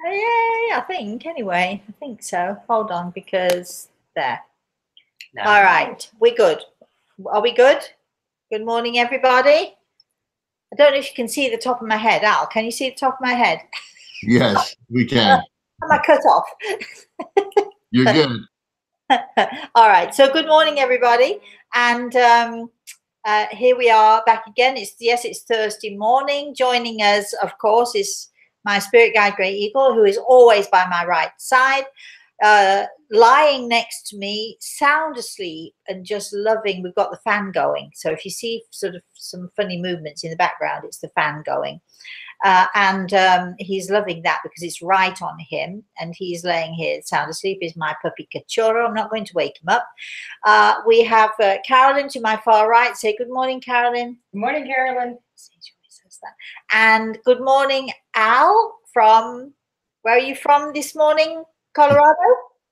Yeah, I think anyway. I think so. Hold on, because there. No. All right, we're good. Are we good? Good morning, everybody. I don't know if you can see the top of my head. Al, can you see the top of my head? Yes, we can. Am I cut off? You're good. All right. So good morning, everybody. And here we are back again. It's Thursday morning. Joining us, of course, is my spirit guide, Grey Eagle, who is always by my right side, lying next to me, sound asleep and just loving. We've got the fan going. So if you see sort of some funny movements in the background, it's the fan going. And he's loving that because it's right on him, and he's laying here sound asleep. Is my puppy Cachorro. I'm not going to wake him up. We have Carolyn to my far right. Say good morning, Carolyn. Good morning, Carolyn. And good morning, Al. From where are you from this morning? Colorado.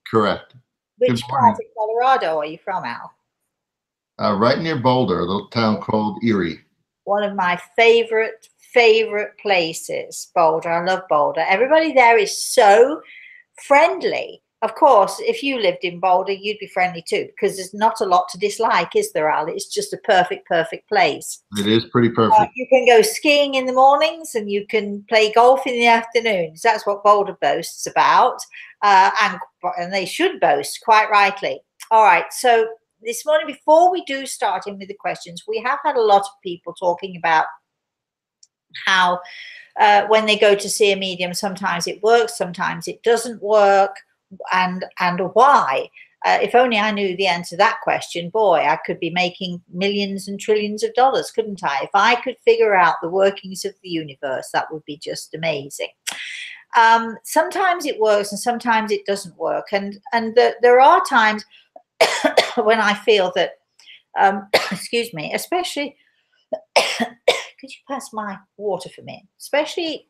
Correct. Which part of Colorado are you from, Al? Right near Boulder, a little town called Erie. One of my favorite places, Boulder. I love Boulder. Everybody there is so friendly. Of course, if you lived in Boulder, you'd be friendly too, because there's not a lot to dislike, is there, Al? It's just a perfect place. It is pretty perfect. You can go skiing in the mornings and you can play golf in the afternoons. That's what Boulder boasts about, and they should boast, quite rightly. All right, so this morning, before we do start in with the questions, we have had a lot of people talking about how when they go to see a medium, sometimes it works, sometimes it doesn't work, and why. If only I knew the answer to that question, boy, I could be making millions and trillions of dollars, couldn't I? If I could figure out the workings of the universe, that would be just amazing. Sometimes it works and sometimes it doesn't work, and there are times when I feel that excuse me, especially could you pass my water for me? Especially,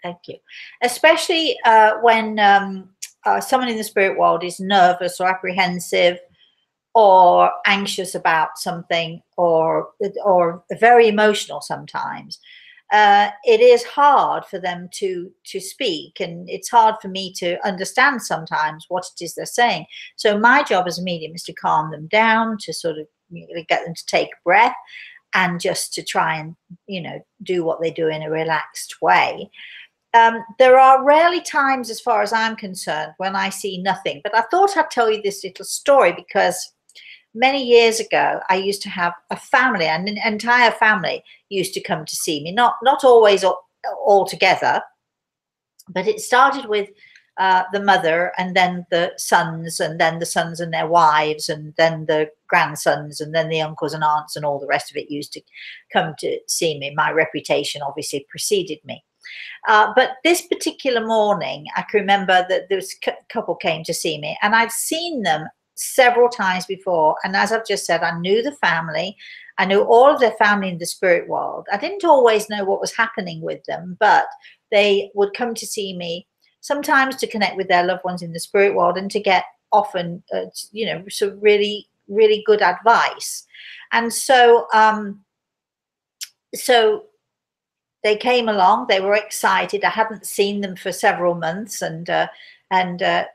thank you. Especially when someone in the spirit world is nervous or apprehensive or anxious about something, or very emotional sometimes. It is hard for them to speak, and it's hard for me to understand sometimes what it is they're saying. So my job as a medium is to calm them down, to sort of get them to take a breath, and just to try and, do what they do in a relaxed way. There are rarely times, as far as I'm concerned, when I see nothing. But I thought I'd tell you this little story because many years ago, I used to have a family, an entire family used to come to see me. Not always all together, but it started with the mother, and then the sons, and then the sons and their wives, and then the grandsons, and then the uncles and aunts, and all the rest of it used to come to see me. My reputation obviously preceded me. But this particular morning, I can remember that this couple came to see me, and I'd seen them several times before. And as I've just said, I knew the family. I knew all of their family in the spirit world. I didn't always know what was happening with them, but they would come to see me sometimes to connect with their loved ones in the spirit world, and to get often, some really, really good advice. And so, they came along. They were excited. I hadn't seen them for several months, and I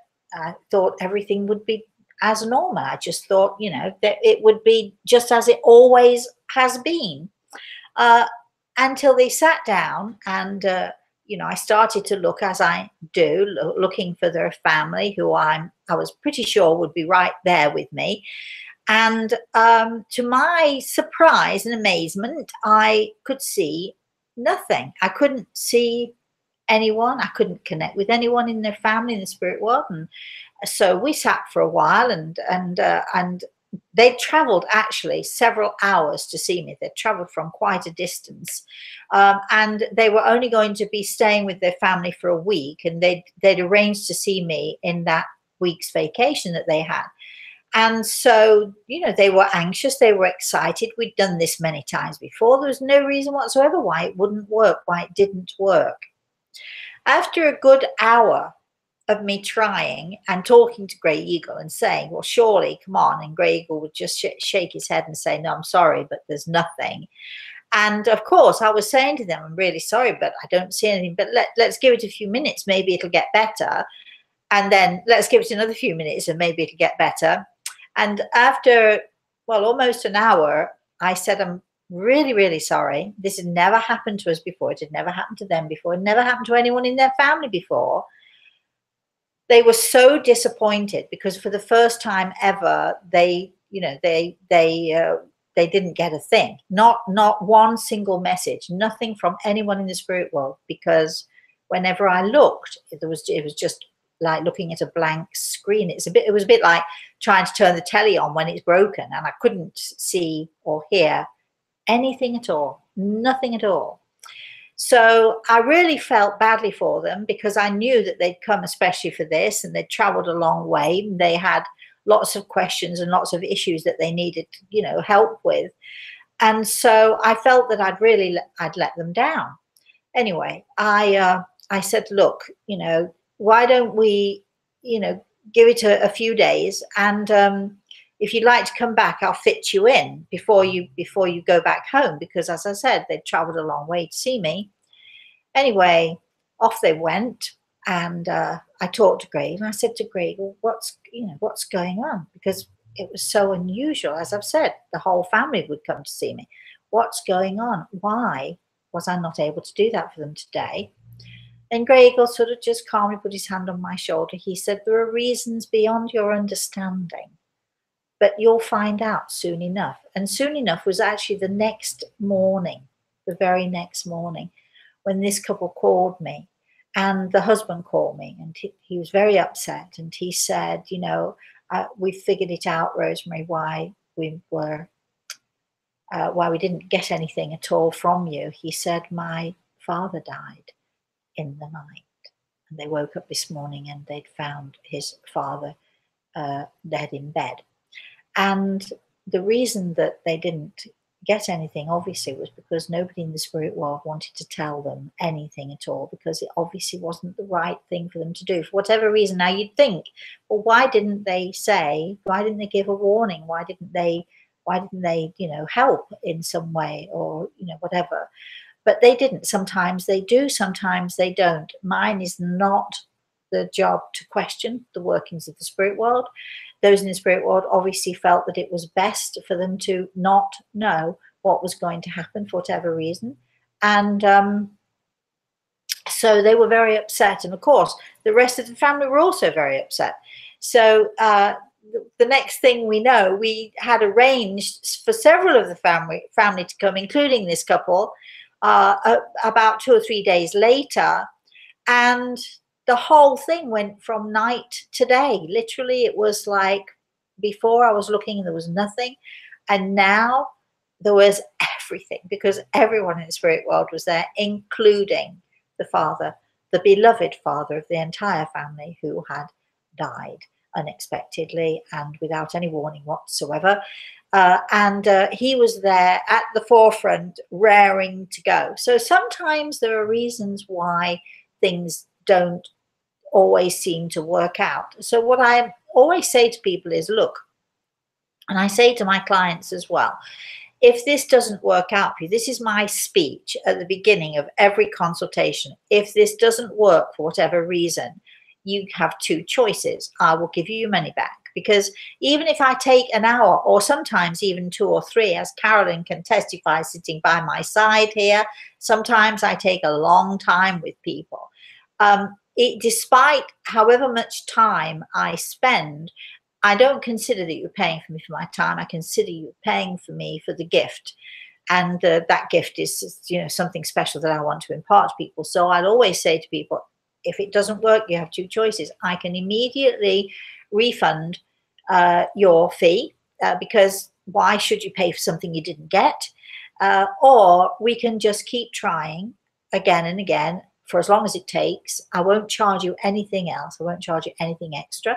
thought everything would be as normal. I just thought, that it would be just as it always has been, until they sat down, and I started to look, as I do, looking for their family, who I was pretty sure would be right there with me. And to my surprise and amazement, I could see nothing. I couldn't see anyone. I couldn't connect with anyone in their family in the spirit world. And so we sat for a while, and they traveled actually several hours to see me. They traveled from quite a distance, and they were only going to be staying with their family for a week, and they'd arranged to see me in that week's vacation that they had. And so, they were anxious, they were excited. We'd done this many times before. There was no reason whatsoever why it wouldn't work, why it didn't work. After a good hour of me trying and talking to Grey Eagle and saying, well, surely, come on. And Grey Eagle would just shake his head and say, no, I'm sorry, but there's nothing. And of course, I was saying to them, I'm really sorry, but I don't see anything. But let's give it a few minutes. Maybe it'll get better. And then let's give it another few minutes and maybe it'll get better. And after, well, almost an hour, I said, I'm really, really sorry. This had never happened to us before. It had never happened to them before. It never happened to anyone in their family before. They were so disappointed because for the first time ever, they didn't get a thing, not one single message, nothing from anyone in the spirit world. Because whenever I looked, it was just like looking at a blank screen. It was a bit like trying to turn the telly on when it's broken, and I couldn't see or hear anything at all, nothing at all. So I really felt badly for them because I knew that they'd come especially for this, and they'd traveled a long way, and they had lots of questions and lots of issues that they needed, help with. And so I felt that I'd let them down. Anyway, I said, look, why don't we, give it a few days, and if you'd like to come back, I'll fit you in before you go back home, because as I said, they'd traveled a long way to see me. Anyway, off they went, and I talked to Greg, and I said to Greg, well, what's going on? Because it was so unusual. As I've said, the whole family would come to see me. What's going on? Why was I not able to do that for them today? And Gregor sort of just calmly put his hand on my shoulder. He said, there are reasons beyond your understanding, but you'll find out soon enough. And soon enough was actually the next morning, the very next morning, when this couple called me, and the husband called me, and he was very upset. And he said, we figured it out, Rosemary, why we didn't get anything at all from you. He said, my father died in the night, and they woke up this morning and they'd found his father dead in bed. And the reason that they didn't get anything obviously was because nobody in the spirit world wanted to tell them anything at all, because it obviously wasn't the right thing for them to do for whatever reason. Now you'd think, well, why didn't they give a warning? Why didn't they help in some way, or whatever? But they didn't. Sometimes they do, sometimes they don't. Mine is not the job to question the workings of the spirit world. Those in the spirit world obviously felt that it was best for them to not know what was going to happen for whatever reason. And so they were very upset. And of course, the rest of the family were also very upset. So the next thing we know, we had arranged for several of the family to come, including this couple, about 2 or 3 days later. And the whole thing went from night to day. Literally, it was like before I was looking and there was nothing. And now there was everything, because everyone in the spirit world was there, including the father, the beloved father of the entire family, who had died unexpectedly and without any warning whatsoever. And he was there at the forefront, raring to go. So sometimes there are reasons why things don't always seem to work out. So what I always say to people is, look, and I say to my clients as well, if this doesn't work out for you, this is my speech at the beginning of every consultation. If this doesn't work for whatever reason, you have two choices. I will give you your money back, because even if I take an hour, or sometimes even 2 or 3, as Carolyn can testify sitting by my side here, sometimes I take a long time with people. Despite however much time I spend, I don't consider that you're paying for me for my time. I consider you paying for me for the gift. And that gift is, something special that I want to impart to people. So I'll always say to people, if it doesn't work, you have two choices. I can immediately refund your fee, because why should you pay for something you didn't get? Or we can just keep trying again and again for as long as it takes. I won't charge you anything else. I won't charge you anything extra,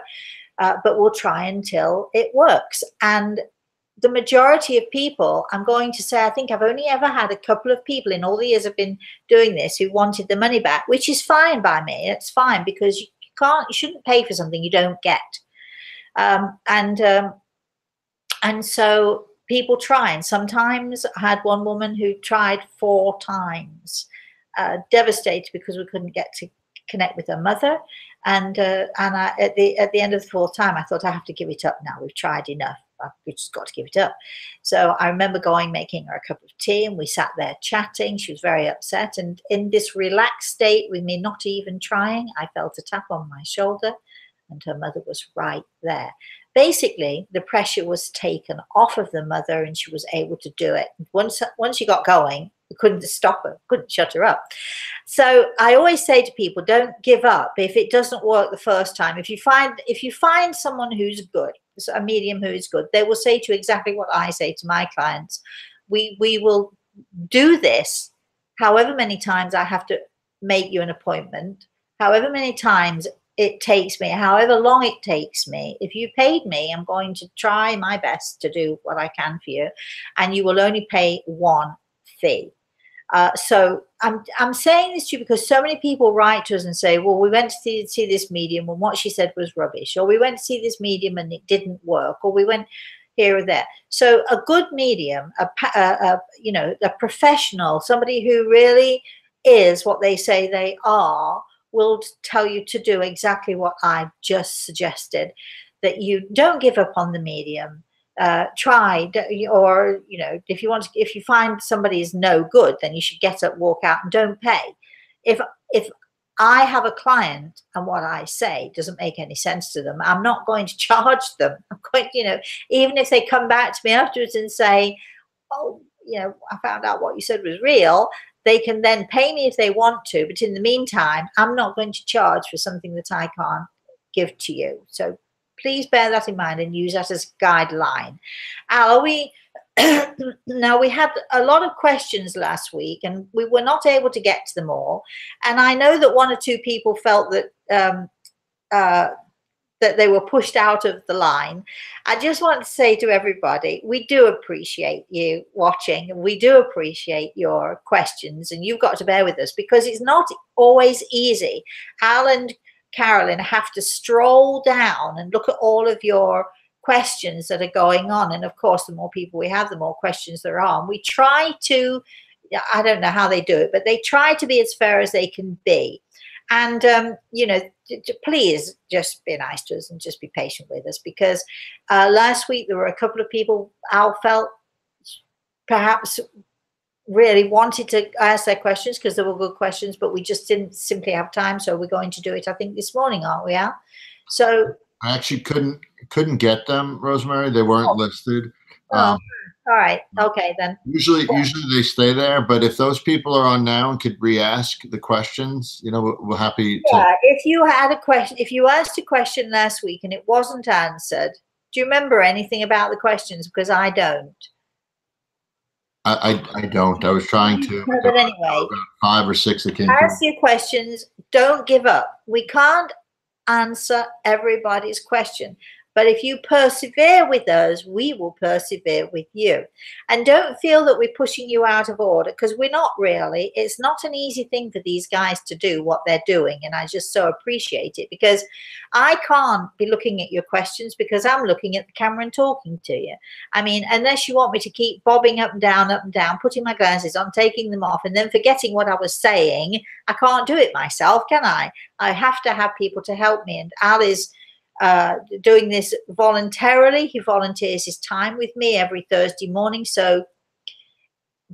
but we'll try until it works. And the majority of people, I'm going to say, I think I've only ever had a couple of people in all the years I've been doing this who wanted the money back, which is fine by me. It's fine, because you shouldn't pay for something you don't get. And so people try, and sometimes I had one woman who tried 4 times, devastated because we couldn't get to connect with her mother. And at the end of the 4th time, I thought, I have to give it up now. We've tried enough. We've just got to give it up. So I remember making her a cup of tea, and we sat there chatting. She was very upset. And in this relaxed state, with me not even trying, I felt a tap on my shoulder, and her mother was right there. Basically, the pressure was taken off of the mother, and she was able to do it. Once she got going, we couldn't stop her, couldn't shut her up. So I always say to people, don't give up if it doesn't work the first time. If you find someone who's good, a medium who is good, they will say to you exactly what I say to my clients. We will do this however many times I have to make you an appointment, however many times it takes me, however long it takes me. If you paid me, I'm going to try my best to do what I can for you, and you will only pay one fee. So I'm saying this to you because so many people write to us and say, well, we went to see this medium and what she said was rubbish, or we went to see this medium and it didn't work, or we went here or there. So a good medium, a professional, somebody who really is what they say they are, will tell you to do exactly what I just suggested, that you don't give up on the medium. Try, or if you find somebody is no good, then you should get up, walk out, and don't pay. If I have a client and what I say doesn't make any sense to them, I'm not going to charge them. I'm going, even if they come back to me afterwards and say, oh, I found out what you said was real, they can then pay me if they want to, but in the meantime, I'm not going to charge for something that I can't give to you. So please bear that in mind and use that as a guideline. Al, now we had a lot of questions last week and we were not able to get to them all. And I know that 1 or 2 people felt that that they were pushed out of the line. I just want to say to everybody, we do appreciate you watching, and we do appreciate your questions, and you've got to bear with us because it's not always easy. Al and Carolyn have to stroll down and look at all of your questions that are going on. And of course, the more people we have, the more questions there are. And we try to, I don't know how they do it, but they try to be as fair as they can be. And, please just be nice to us and just be patient with us, because last week there were a couple of people Al felt perhaps really wanted to ask their questions because they were good questions, but we just didn't simply have time. So we're going to do it, I think, this morning, aren't we, Al? So I actually couldn't get them, Rosemary. They weren't listed. All right. Okay, then. Usually they stay there, but if those people are on now and could re-ask the questions, we're happy to. Yeah, if you had a question, if you asked a question last week and it wasn't answered, do you remember anything about the questions? Because I don't. I don't. I was trying to. But anyway, 5 or 6 that came. Ask your questions. Don't give up. We can't answer everybody's question. But if you persevere with us, we will persevere with you. And don't feel that we're pushing you out of order, because we're not really. It's not an easy thing for these guys to do what they're doing. And I just so appreciate it, because I can't be looking at your questions because I'm looking at the camera and talking to you. I mean, unless you want me to keep bobbing up and down, putting my glasses on, taking them off, and then forgetting what I was saying, I can't do it myself, can I? I have to have people to help me. And Al is doing this voluntarily. He volunteers his time with me every Thursday morning, so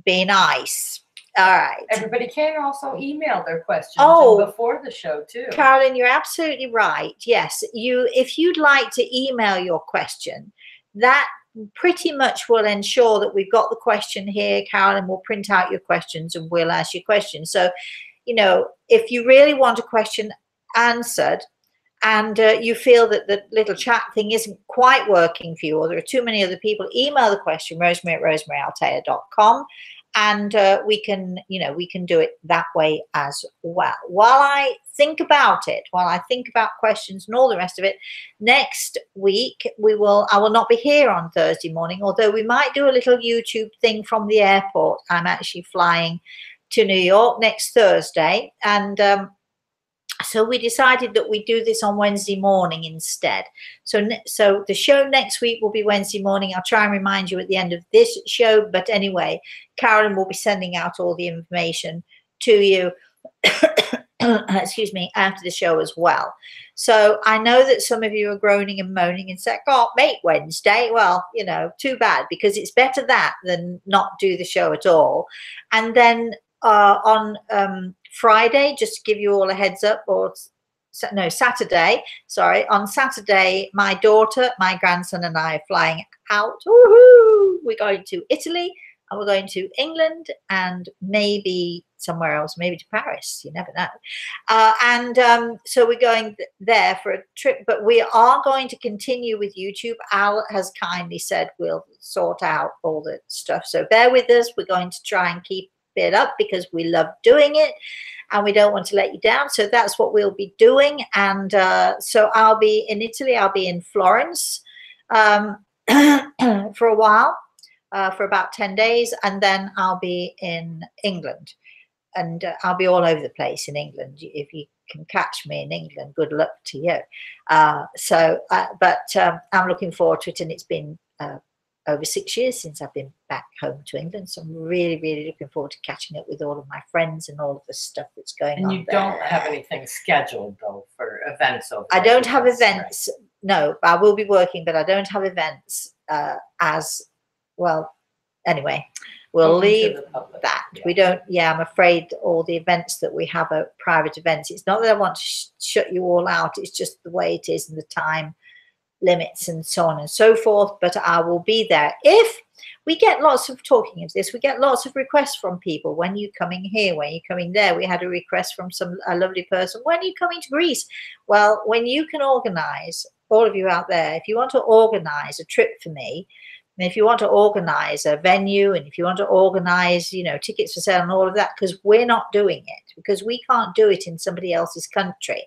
be nice. All right. Everybody can also email their questions before the show too. Carolyn, you're absolutely right. Yes, if you'd like to email your question, that pretty much will ensure that we've got the question here. Carolyn will print out your questions and we'll ask your questions. So, if you really want a question answered, and you feel that the little chat thing isn't quite working for you, or there are too many other people, email the question, rosemary@rosemaryaLtea.com, and we can do it that way as well. While I think about it, while I think about questions and all the rest of it, next week I will not be here on Thursday morning, although we might do a little YouTube thing from the airport. I'm actually flying to New York next Thursday, and So we decided that we do this on Wednesday morning instead. So the show next week will be Wednesday morning. I'll try and remind you at the end of this show. But anyway, Carolyn will be sending out all the information to you, excuse me, after the show as well. So I know that some of you are groaning and moaning and say, "Can't make Wednesday." Well, you know, too bad, because it's better that than not do the show at all. And then on Friday, just to give you all a heads up, or no, Saturday, sorry, on Saturday, my daughter, my grandson and I are flying out. Woohoo! We're going to Italy, and we're going to England, and maybe somewhere else, maybe to Paris, you never know. So we're going there for a trip, but we are going to continue with YouTube. Al has kindly said we'll sort out all the stuff, so bear with us. We're going to try and keep it up because we love doing it and we don't want to let you down. So that's what we'll be doing. And so I'll be in Italy. I'll be in Florence for a while, for about 10 days, and then I'll be in England. And I'll be all over the place in England. If you can catch me in England, good luck to you. But I'm looking forward to it, and it's been over 6 years since I've been back home to England. So I'm really, really looking forward to catching up with all of my friends and all of the stuff that's going on. And you don't have anything scheduled, though, for events over there? I don't have events. Right. No, I will be working, but I don't have events as well. Anyway, we'll leave that. Yeah. We don't, I'm afraid all the events that we have are private events. It's not that I want to shut you all out. It's just the way it is and the time limits and so on and so forth. But I will be there. If we get lots of talking of this, we get lots of requests from people. When you coming here? When you coming there? We had a request from a lovely person. When are you coming to Greece? Well, when you can organize, all of you out there, if you want to organize a trip for me, and if you want to organize a venue, and if you want to organize, you know, tickets for sale and all of that, because we're not doing it, because we can't do it in somebody else's country.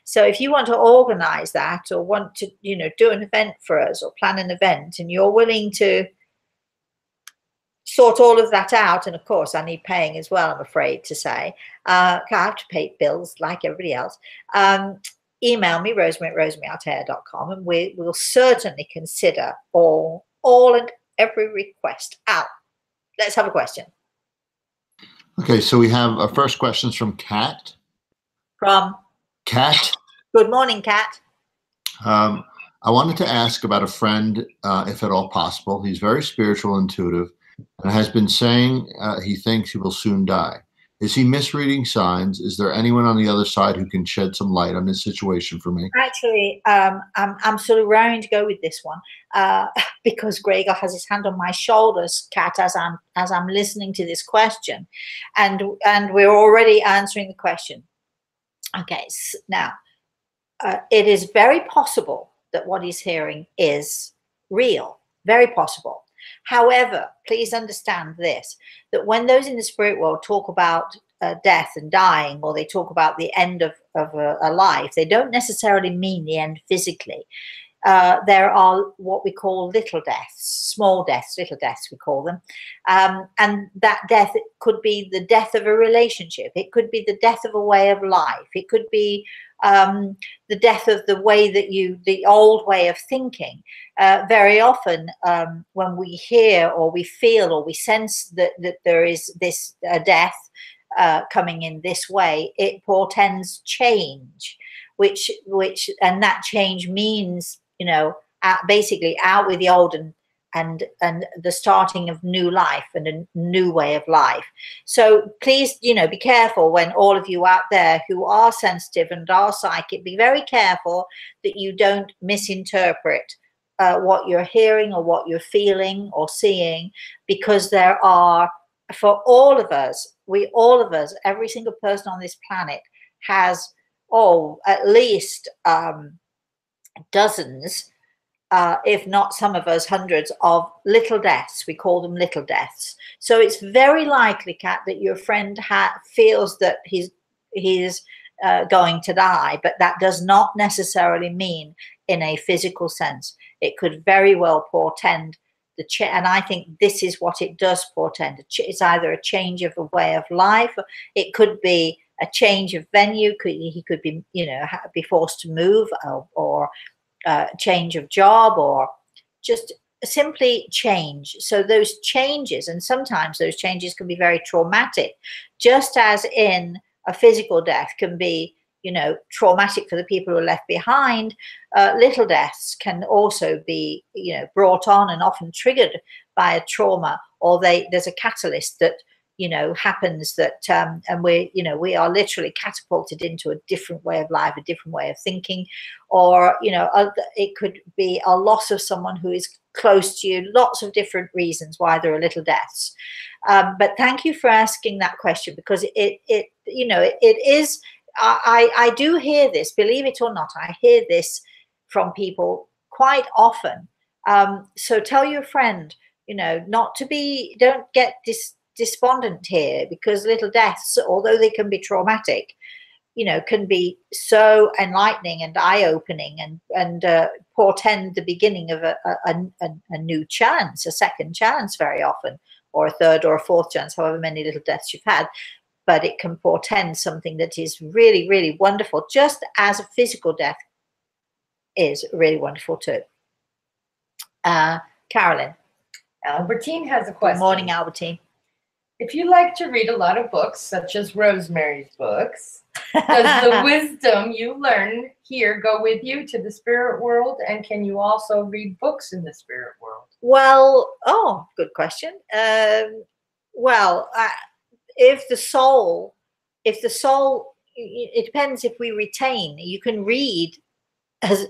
So if you want to organize that, or want to, you know, do an event for us or plan an event, and you're willing to sort all of that out, and of course I need paying as well, I'm afraid to say, I have to pay bills like everybody else, email me, rosemary@rosemaryaLtea.com, and we'll certainly consider all and every request. Out. Let's have a question. Okay, so we have our first questions from Kat. From Kat. Good morning, Kat. I wanted to ask about a friend, if at all possible. He's very spiritual, intuitive, and has been saying he thinks he will soon die. Is he misreading signs? Is there anyone on the other side who can shed some light on this situation for me? Actually, I'm sort of raring to go with this one because Gregor has his hand on my shoulders, Kat, as I'm listening to this question, and we're already answering the question. Okay, so now it is very possible that what he's hearing is real, very possible. However, please understand this, that when those in the spirit world talk about death and dying, or they talk about the end of a life, they don't necessarily mean the end physically. There are what we call little deaths, small deaths, little deaths we call them. And that death, it could be the death of a relationship. It could be the death of a way of life. It could be the death of the way that the old way of thinking. Very often when we hear or we feel or we sense that there is this death coming in this way, it portends change, which and that change means, you know, basically out with the old and the starting of new life and a new way of life. So please, you know, be careful when all of you out there who are sensitive and are psychic, be very careful that you don't misinterpret what you're hearing or what you're feeling or seeing, because there are, for all of us, every single person on this planet has, at least dozens, if not some of us hundreds of little deaths. We call them little deaths. So it's very likely, Kat, that your friend feels that he's going to die, but that does not necessarily mean in a physical sense. It could very well portend and I think this is what it does portend. It's either a change of a way of life. It could be a change of venue. He could be, be forced to move, or change of job, or just simply change. So those changes, and sometimes those changes can be very traumatic, just as in a physical death can be, traumatic for the people who are left behind. Little deaths can also be, brought on and often triggered by a trauma, or there's a catalyst that, happens, that and we are literally catapulted into a different way of life, a different way of thinking, or it could be a loss of someone who is close to you. Lots of different reasons why there are little deaths. But thank you for asking that question, because it is. I do hear this, believe it or not. I hear this from people quite often. So tell your friend, don't get despondent here, because little deaths, although they can be traumatic, can be so enlightening and eye-opening, and portend the beginning of a new chance, a second chance very often, or a third or a fourth chance, however many little deaths you've had. But it can portend something that is really, really wonderful, just as a physical death is really wonderful too. Carolyn. Albertine has a question. Good morning, Albertine. If you like to read a lot of books, such as Rosemary's books, does the wisdom you learn here go with you to the spirit world? And can you also read books in the spirit world? Well, good question. If the soul, it depends if we retain. You can read as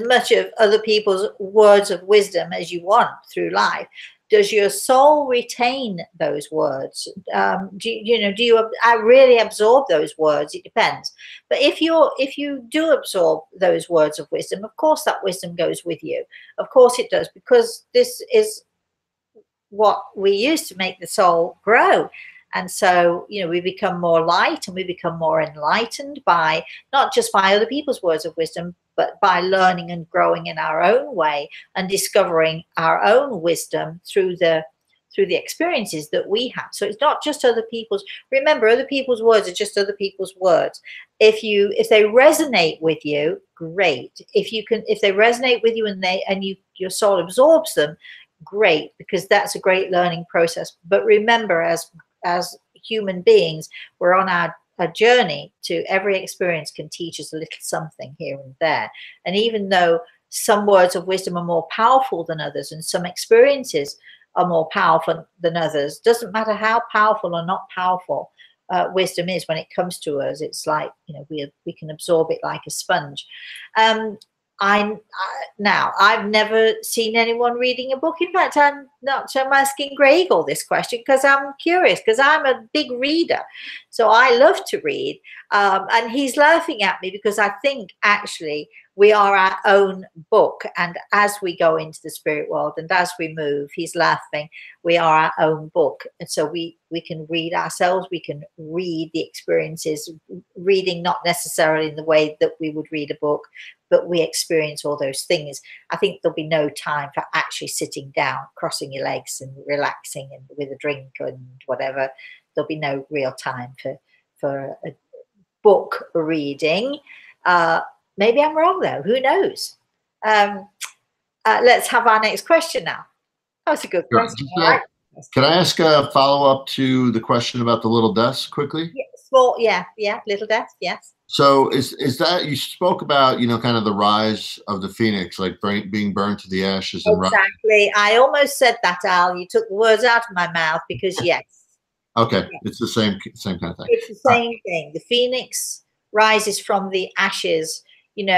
much of other people's words of wisdom as you want through life. Does your soul retain those words? Do you really absorb those words? It depends. But if you do absorb those words of wisdom, of course that wisdom goes with you. Of course it does, because this is what we use to make the soul grow. And so, we become more light, and we become more enlightened by, not just by other people's words of wisdom, but by learning and growing in our own way, and discovering our own wisdom through the experiences that we have. So it's not just other people's. Remember, other people's words are just other people's words. If they resonate with you, great. If they resonate with you and your soul absorbs them, great, because that's a great learning process. But remember, as human beings, we're on a journey to every experience can teach us a little something here and there. And even though some words of wisdom are more powerful than others, and some experiences are more powerful than others, doesn't matter how powerful or not powerful wisdom is when it comes to us. It's like, we can absorb it like a sponge. I've never seen anyone reading a book. In fact, I'm asking Greg all this question because I'm curious, because I'm a big reader. So I love to read. And he's laughing at me because I think actually we are our own book. And as we go into the spirit world and as we move, he's laughing, we are our own book. And so we can read ourselves, we can read the experiences, reading not necessarily in the way that we would read a book, but we experience all those things. I think there'll be no time for actually sitting down, crossing your legs and relaxing and with a drink and whatever. There'll be no real time for a book reading. Maybe I'm wrong though, who knows? Let's have our next question now. That's a good question. Right? Can I ask a follow-up to the question about the little deaths quickly? Yeah, little death, yes. So is that, you spoke about, kind of the rise of the phoenix, like being burned to the ashes. And exactly. I almost said that, Al. You took the words out of my mouth, because yes. Okay, yes. It's the same kind of thing. It's the same thing. The phoenix rises from the ashes. The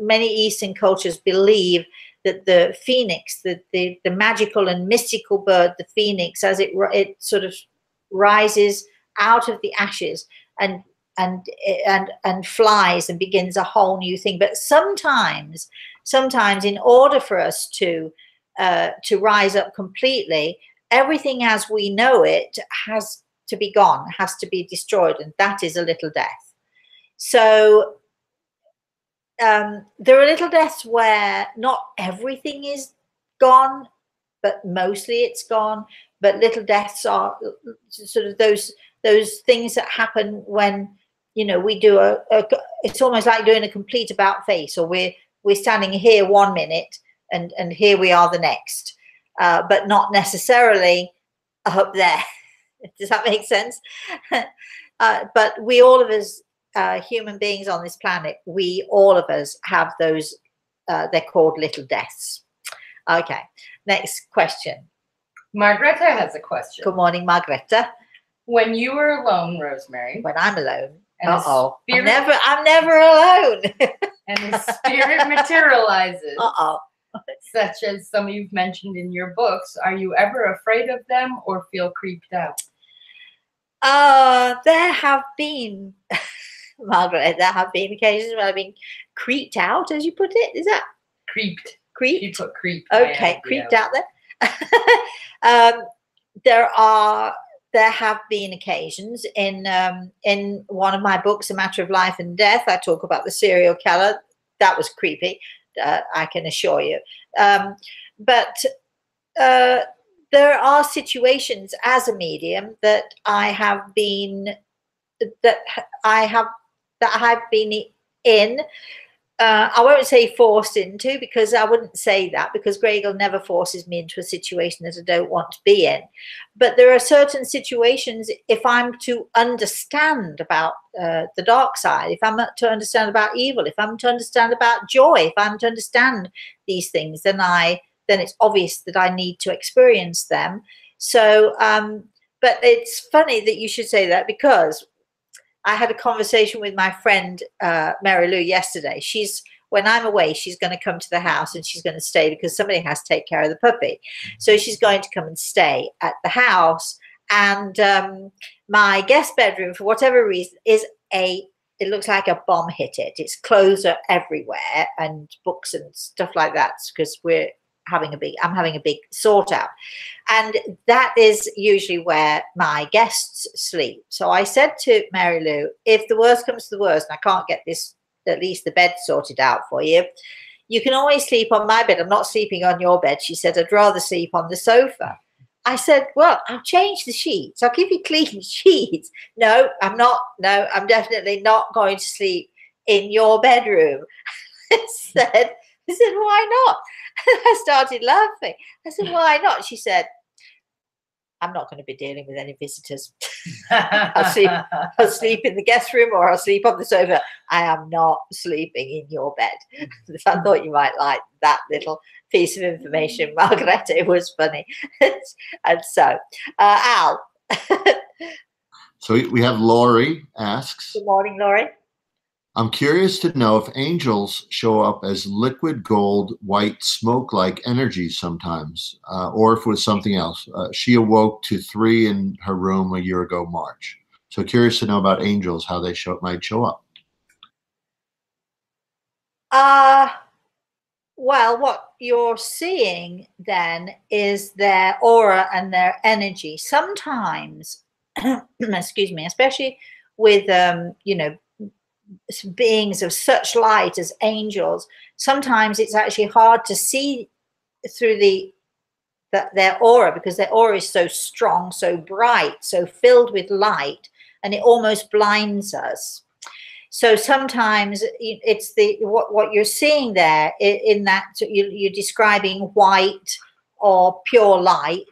many Eastern cultures believe that the phoenix, the magical and mystical bird, the phoenix, as it sort of rises out of the ashes and flies and begins a whole new thing. But sometimes in order for us to rise up completely, everything as we know it has to be gone, has to be destroyed, and that is a little death. So there are little deaths where not everything is gone, but mostly it's gone. But little deaths are sort of those things that happen when, you know, we do it's almost like doing a complete about face, or we're standing here 1 minute and here we are the next, but not necessarily up there. Does that make sense? But we, all of us, human beings on this planet, we all of us have those, they're called little deaths. Okay, next question. Margareta has a question. Good morning, Margareta. When you were alone, Rosemary. When I'm alone. And uh-oh. I'm never alone. And the spirit materializes. Uh-oh. Such as some you've mentioned in your books. Are you ever afraid of them or feel creeped out? There have been, Margaret, there have been occasions when I've been creeped out, as you put it. Is that? Creeped. Creeped? You put creeped. Okay, creeped out there. There have been occasions in one of my books, A Matter of Life and Death, I talk about the serial killer. That was creepy, I can assure you. But there are situations as a medium that I have been in. I won't say forced into, because I wouldn't say that, because Gregor never forces me into a situation that I don't want to be in. But there are certain situations, if I'm to understand about the dark side, if I'm to understand about evil, if I'm to understand about joy, if I'm to understand these things, then it's obvious that I need to experience them. So, but it's funny that you should say that, because I had a conversation with my friend Mary Lou yesterday. When I'm away, she's going to come to the house and she's going to stay, because somebody has to take care of the puppy. So she's going to come and stay at the house. And my guest bedroom, for whatever reason, it looks like a bomb hit it. Its clothes are everywhere and books and stuff like that, because I'm having a big sort out. And that is usually where my guests sleep. So I said to Mary Lou, if the worst comes to the worst and I can't get at least the bed sorted out for you, you can always sleep on my bed. I'm not sleeping on your bed. She said, I'd rather sleep on the sofa. I said, well, I'll change the sheets. I'll give you clean sheets. No, I'm not. No, I'm definitely not going to sleep in your bedroom. I said, why not? I started laughing. I said, why not? She said, I'm not going to be dealing with any visitors. I'll sleep in the guest room, or I'll sleep on the sofa. I am not sleeping in your bed. I thought you might like that little piece of information, Margaret. It was funny. And so, Al. So we have Laurie asks. Good morning, Laurie. I'm curious to know if angels show up as liquid gold, white, smoke-like energy sometimes, or if it was something else. She awoke to 3 in her room a year ago, March. So curious to know about angels, how they might show up. Well, what you're seeing then is their aura and their energy. Sometimes, excuse me, especially with, beings of such light as angels, sometimes it's actually hard to see through their aura, because their aura is so strong, so bright, so filled with light, and it almost blinds us. So sometimes it's what you're seeing there in that you're describing white or pure light.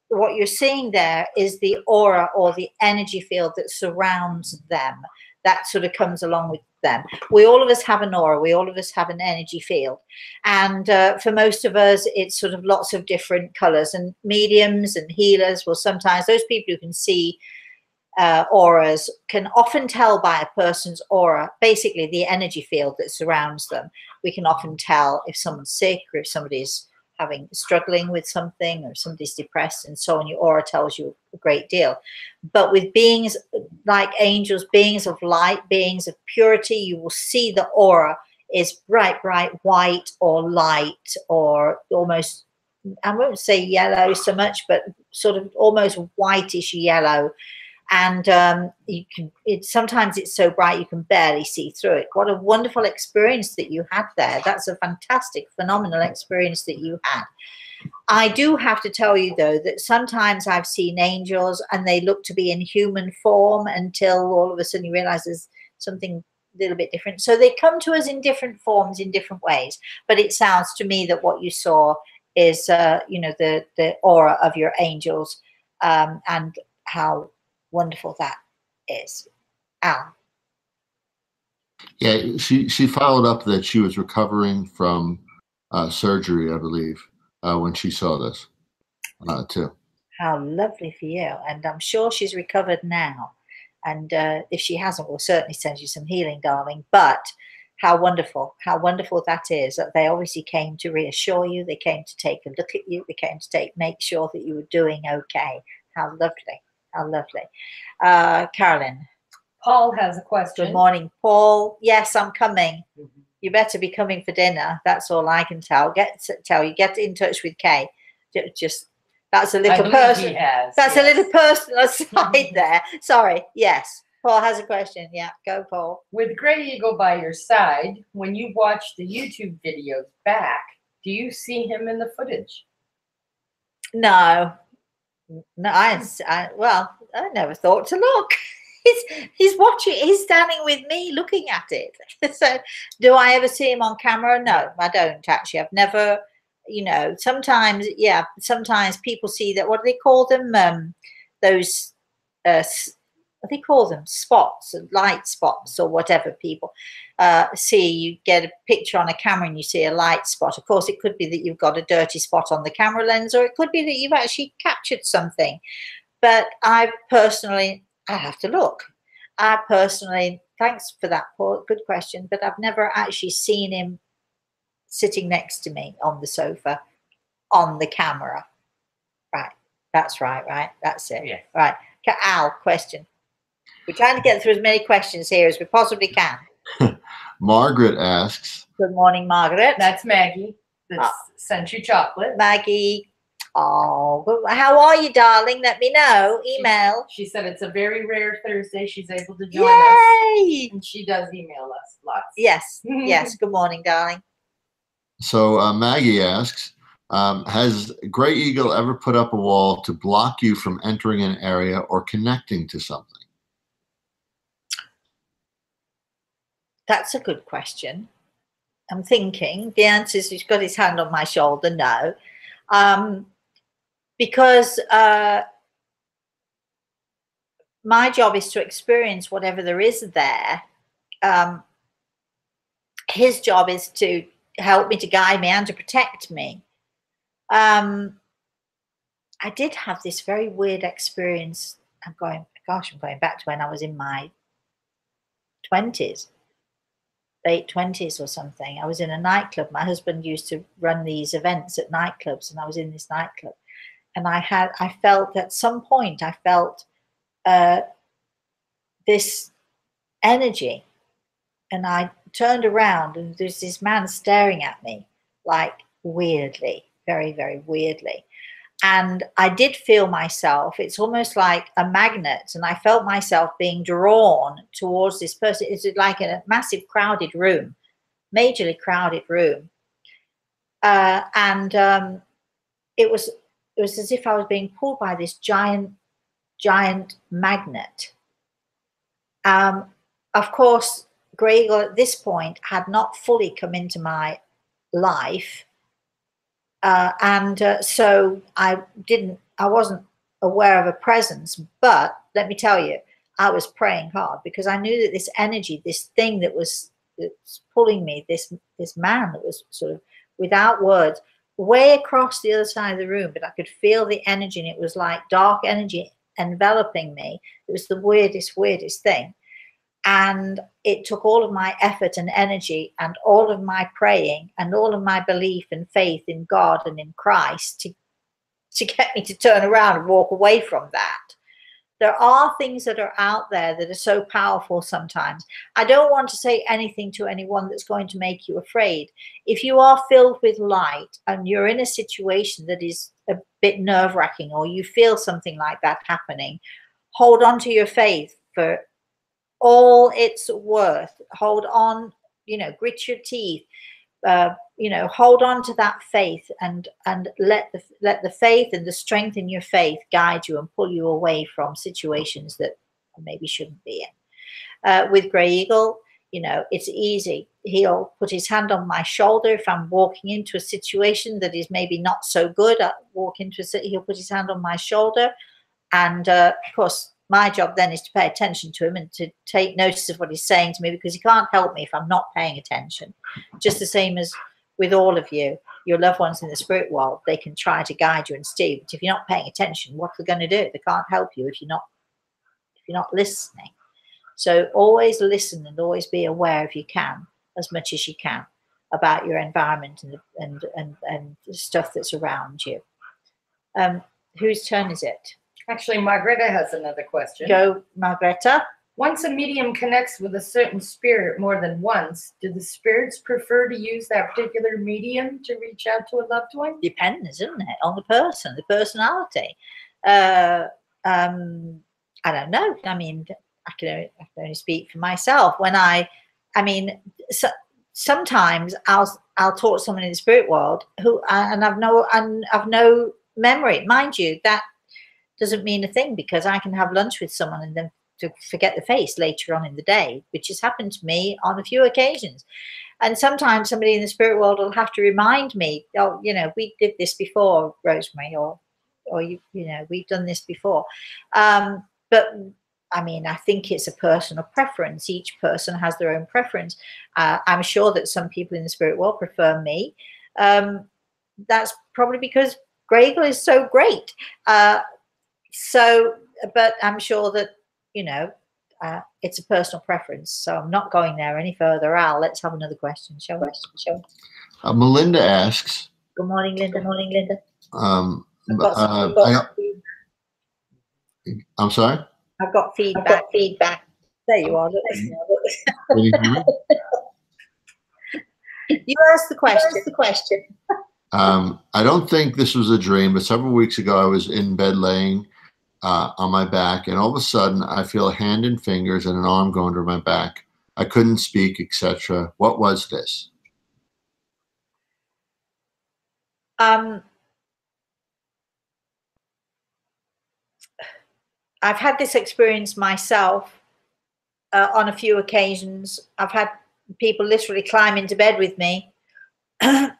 What you're seeing there is the aura or the energy field that surrounds them. That sort of comes along with them. All of us have an aura. We all of us have an energy field. And for most of us, it's sort of lots of different colors. And mediums and healers will sometimes, those people who can see auras can often tell by a person's aura, basically the energy field that surrounds them. We can often tell if someone's sick, or if somebody's struggling with something, or somebody's depressed, and so on. Your aura tells you a great deal. But with beings like angels, beings of light, beings of purity, you will see the aura is bright white or light, or almost, I won't say yellow so much, but sort of almost whitish yellow. And sometimes it's so bright you can barely see through it. What a wonderful experience that you had there. That's a fantastic, phenomenal experience that you had. I do have to tell you, though, that sometimes I've seen angels and they look to be in human form until all of a sudden you realize there's something a little bit different. So they come to us in different forms, in different ways. But it sounds to me that what you saw is, the aura of your angels, and how wonderful that is. Al. Yeah, she followed up that she was recovering from surgery, I believe, when she saw this too. How lovely for you. And I'm sure she's recovered now. And if she hasn't, we'll certainly send you some healing, darling. But how wonderful that is, that they obviously came to reassure you. They came to take a look at you. They came to make sure that you were doing okay. How lovely. How lovely. Carolyn. Paul has a question. Good morning, Paul. Yes, I'm coming. You better be coming for dinner. That's all I can tell. Get in touch with Kay. Just that's a little person. That's a little personal aside there. Sorry. Yes. Paul has a question. Yeah, go, Paul. With Grey Eagle by your side, when you watch the YouTube videos back, do you see him in the footage? No. No, I never thought to look. He's watching. He's standing with me, looking at it. So, do I ever see him on camera? No, I don't actually. I've never. Sometimes people see that. What do they call them? Those. What do they call them? Spots, light spots, or whatever people see. You get a picture on a camera and you see a light spot. Of course, it could be that you've got a dirty spot on the camera lens, or it could be that you've actually captured something. But I have to look. Thanks for that, Paul. Good question. But I've never actually seen him sitting next to me on the sofa on the camera. Right. That's right. That's it. Yeah. Right. Al, question. We're trying to get through as many questions here as we possibly can. Margaret asks. Good morning, Margaret. That's Maggie that sent you chocolate. Maggie. Oh, how are you, darling? Let me know. Email. She said it's a very rare Thursday she's able to join us. And she does email us lots. Yes. Yes. Good morning, darling. So Maggie asks, has Grey Eagle ever put up a wall to block you from entering an area or connecting to something? That's a good question. I'm thinking. The answer is he's got his hand on my shoulder. No. Because my job is to experience whatever there is there. His job is to help me, to guide me, and to protect me. I did have this very weird experience. I'm going back to when I was in my 20s, late 20s or something. I was in a nightclub. My husband used to run these events at nightclubs, and I was in this nightclub. And I felt at some point, this energy, and I turned around and there's this man staring at me, like weirdly, very, very weirdly. And I did feel myself, it's almost like a magnet, and I felt myself being drawn towards this person. It's like in a massive crowded room, majorly crowded room. It was as if I was being pulled by this giant magnet. Of course, Grey Eagle at this point had not fully come into my life. So I wasn't aware of a presence, but let me tell you, I was praying hard because I knew that this energy, this thing that's pulling me, this man that was sort of without words, way across the other side of the room, but I could feel the energy, and it was like dark energy enveloping me. It was the weirdest thing. And it took all of my effort and energy and all of my praying and all of my belief and faith in God and in Christ to get me to turn around and walk away from that. There are things that are out there that are so powerful sometimes. I don't want to say anything to anyone that's going to make you afraid. If you are filled with light and you're in a situation that is a bit nerve-wracking, or you feel something like that happening, hold on to your faith for all it's worth. Hold on, grit your teeth. you know, hold on to that faith, and let the faith and the strength in your faith guide you and pull you away from situations that maybe shouldn't be in. With Grey Eagle, you know, it's easy. He'll put his hand on my shoulder if I'm walking into a situation that is maybe not so good. He'll put his hand on my shoulder, and of course, my job then is to pay attention to him and to take notice of what he's saying to me, because he can't help me if I'm not paying attention. Just the same as with all of you, your loved ones in the spirit world, they can try to guide you and steer you, but if you're not paying attention, what they're going to do? They can't help you if you're not listening. So always listen and always be aware, if you can, as much as you can, about your environment and the stuff that's around you. Whose turn is it? Actually, Margareta has another question. Go, Margareta. Once a medium connects with a certain spirit more than once, do the spirits prefer to use that particular medium to reach out to a loved one? Depends, isn't it, on the person, the personality. I don't know. I mean, I can only speak for myself. Sometimes I'll talk to someone in the spirit world who, and I've no memory. Mind you, that doesn't mean a thing, because I can have lunch with someone and then to forget the face later on in the day, which has happened to me on a few occasions. And sometimes somebody in the spirit world will have to remind me, oh, you know, we did this before, Rosemary, or you know, we've done this before. But I mean, I think it's a personal preference. Each person has their own preference. I'm sure that some people in the spirit world prefer me. That's probably because Grey Eagle is so great. But I'm sure that, you know, it's a personal preference. So I'm not going there any further. Al, let's have another question, shall we? Melinda asks. Good morning, Linda. Morning, Linda. I'm sorry? I've got feedback. There you are. You asked the question. I don't think this was a dream, but several weeks ago I was in bed laying on my back, and all of a sudden I feel a hand and fingers and an arm going to my back. I couldn't speak, etc. What was this? I've had this experience myself on a few occasions. I've had people literally climb into bed with me. There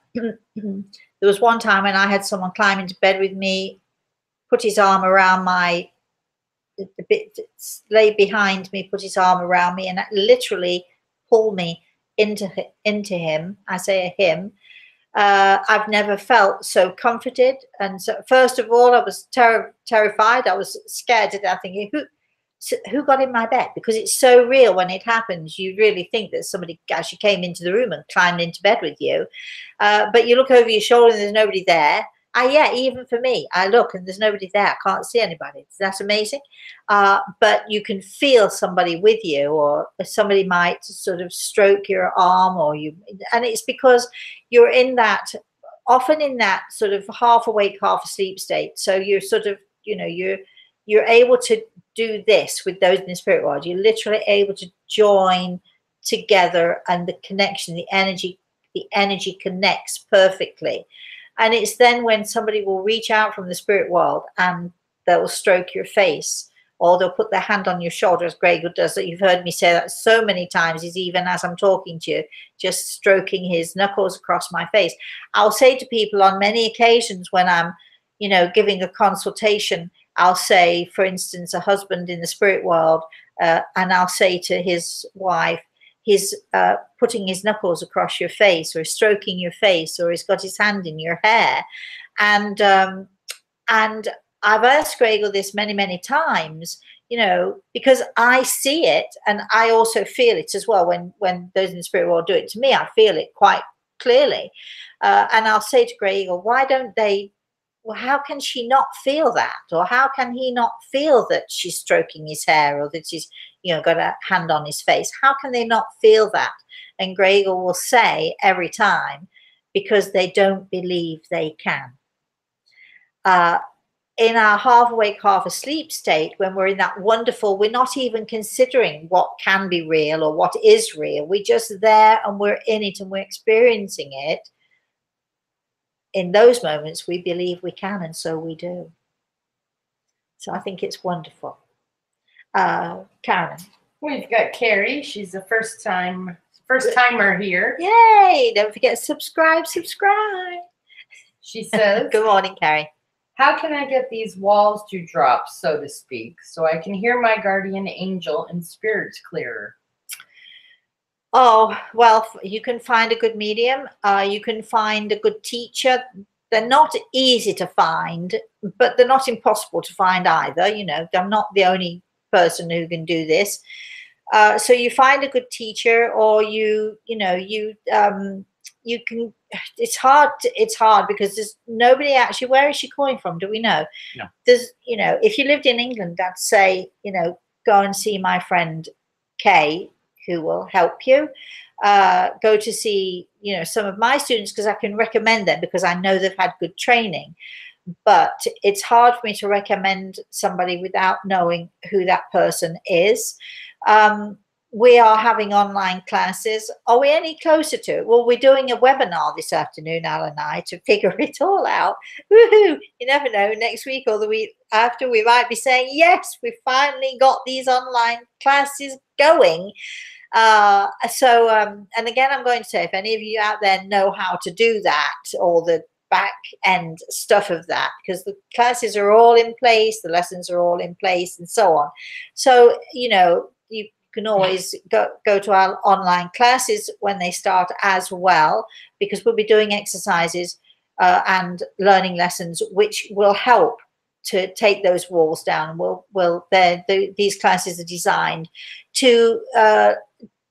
was one time when I had someone climb into bed with me, put his arm around lay behind me, put his arm around me, and literally pull me into him. I say a him. I've never felt so comforted. And so, first of all, I was terrified. I was scared to death, thinking, who got in my bed? Because it's so real when it happens. You really think that somebody actually came into the room and climbed into bed with you. But you look over your shoulder and there's nobody there. Yeah, even for me, I look and there's nobody there. I can't see anybody. That's amazing. But you can feel somebody with you, or somebody might sort of stroke your arm, and it's because you're often in that sort of half awake, half asleep state. So you're sort of, you know, you're able to do this with those in the spirit world. You're literally able to join together, and the connection, the energy connects perfectly. And it's then when somebody will reach out from the spirit world and they'll stroke your face, or they'll put their hand on your shoulder, as Grey Eagle does. That you've heard me say that so many times. Is even as I'm talking to you, just stroking his knuckles across my face. I'll say to people on many occasions when I'm, you know, giving a consultation, I'll say, for instance, a husband in the spirit world, and I'll say to his wife, he's putting his knuckles across your face, or stroking your face, or he's got his hand in your hair. And I've asked Grey Eagle this many, many times, you know, because I see it and I also feel it as well. When those in the spirit world do it to me, I feel it quite clearly. And I'll say to Grey Eagle, why don't they, well, how can she not feel that? Or how can he not feel that she's stroking his hair, or that she's, you know, got a hand on his face? How can they not feel that? And Grey Eagle will say every time, because they don't believe they can. in our half awake, half asleep state, when we're in that wonderful, we're not even considering what can be real or what is real. We're just there and we're in it and we're experiencing it. In those moments, we believe we can, and so we do. So I think it's wonderful. Karen. We've got Carrie. She's a first timer here. Yay! Don't forget to subscribe. She says, good morning, Carrie. How can I get these walls to drop, so to speak, so I can hear my guardian angel and spirits clearer? Oh, well, you can find a good medium. You can find a good teacher. They're not easy to find, but they're not impossible to find either. You know, I'm not the only person who can do this. So you find a good teacher, or you can. It's hard because there's nobody actually. Where is she calling from? Do we know? No. There's, if you lived in England, I'd say, go and see my friend Kay, who will help you. Go to see, some of my students, because I can recommend them because I know they've had good training. But it's hard for me to recommend somebody without knowing who that person is. We are having online classes. Are we any closer to it? Well, we're doing a webinar this afternoon, Al and I, to figure it all out. Woohoo! You never know, next week or the week after, we might be saying, yes, we finally got these online classes going. And again, I'm going to say, if any of you out there know how to do that, or the back end stuff of that, because the classes are all in place, the lessons are all in place, and so on. So, you can always go to our online classes when they start as well, because we'll be doing exercises and learning lessons which will help to take those walls down. These classes are designed to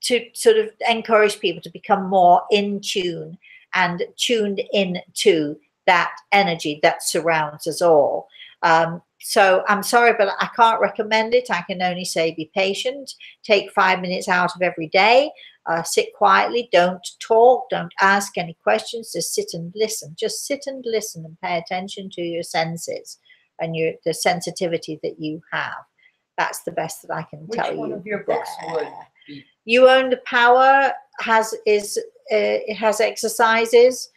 sort of encourage people to become more in tune and tuned in to that energy that surrounds us all. So I'm sorry, but I can't recommend it. I can only say be patient, take 5 minutes out of every day, sit quietly, don't talk, don't ask any questions, just sit and listen. Just sit and listen and pay attention to your senses and the sensitivity that you have. That's the best that I can tell you. Which one of your books would be? You Own the Power it has exercises.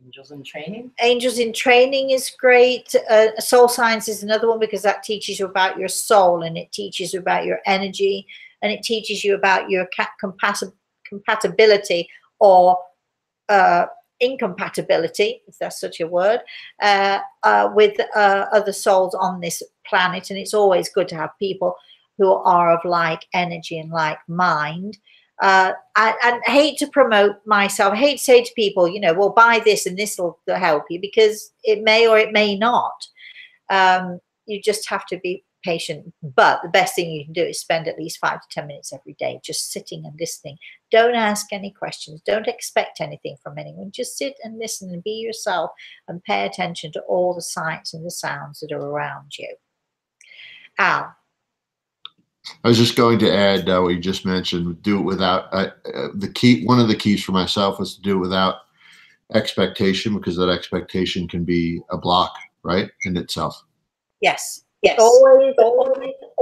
Angels in Training? Angels in Training is great. Soul Science is another one, because that teaches you about your soul, and it teaches you about your energy, and it teaches you about your compatibility or incompatibility, if that's such a word, with other souls on this planet. And it's always good to have people who are of like energy and like mind. I hate to promote myself. I hate to say to people, well, buy this and this will help you, because it may or it may not. You just have to be patient. But the best thing you can do is spend at least 5 to 10 minutes every day just sitting and listening. Don't ask any questions. Don't expect anything from anyone. Just sit and listen and be yourself, and pay attention to all the sights and the sounds that are around you. Al. I was just going to add what you just mentioned. Do it without the key. One of the keys for myself was to do it without expectation, because that expectation can be a block, right, in itself. Yes. Always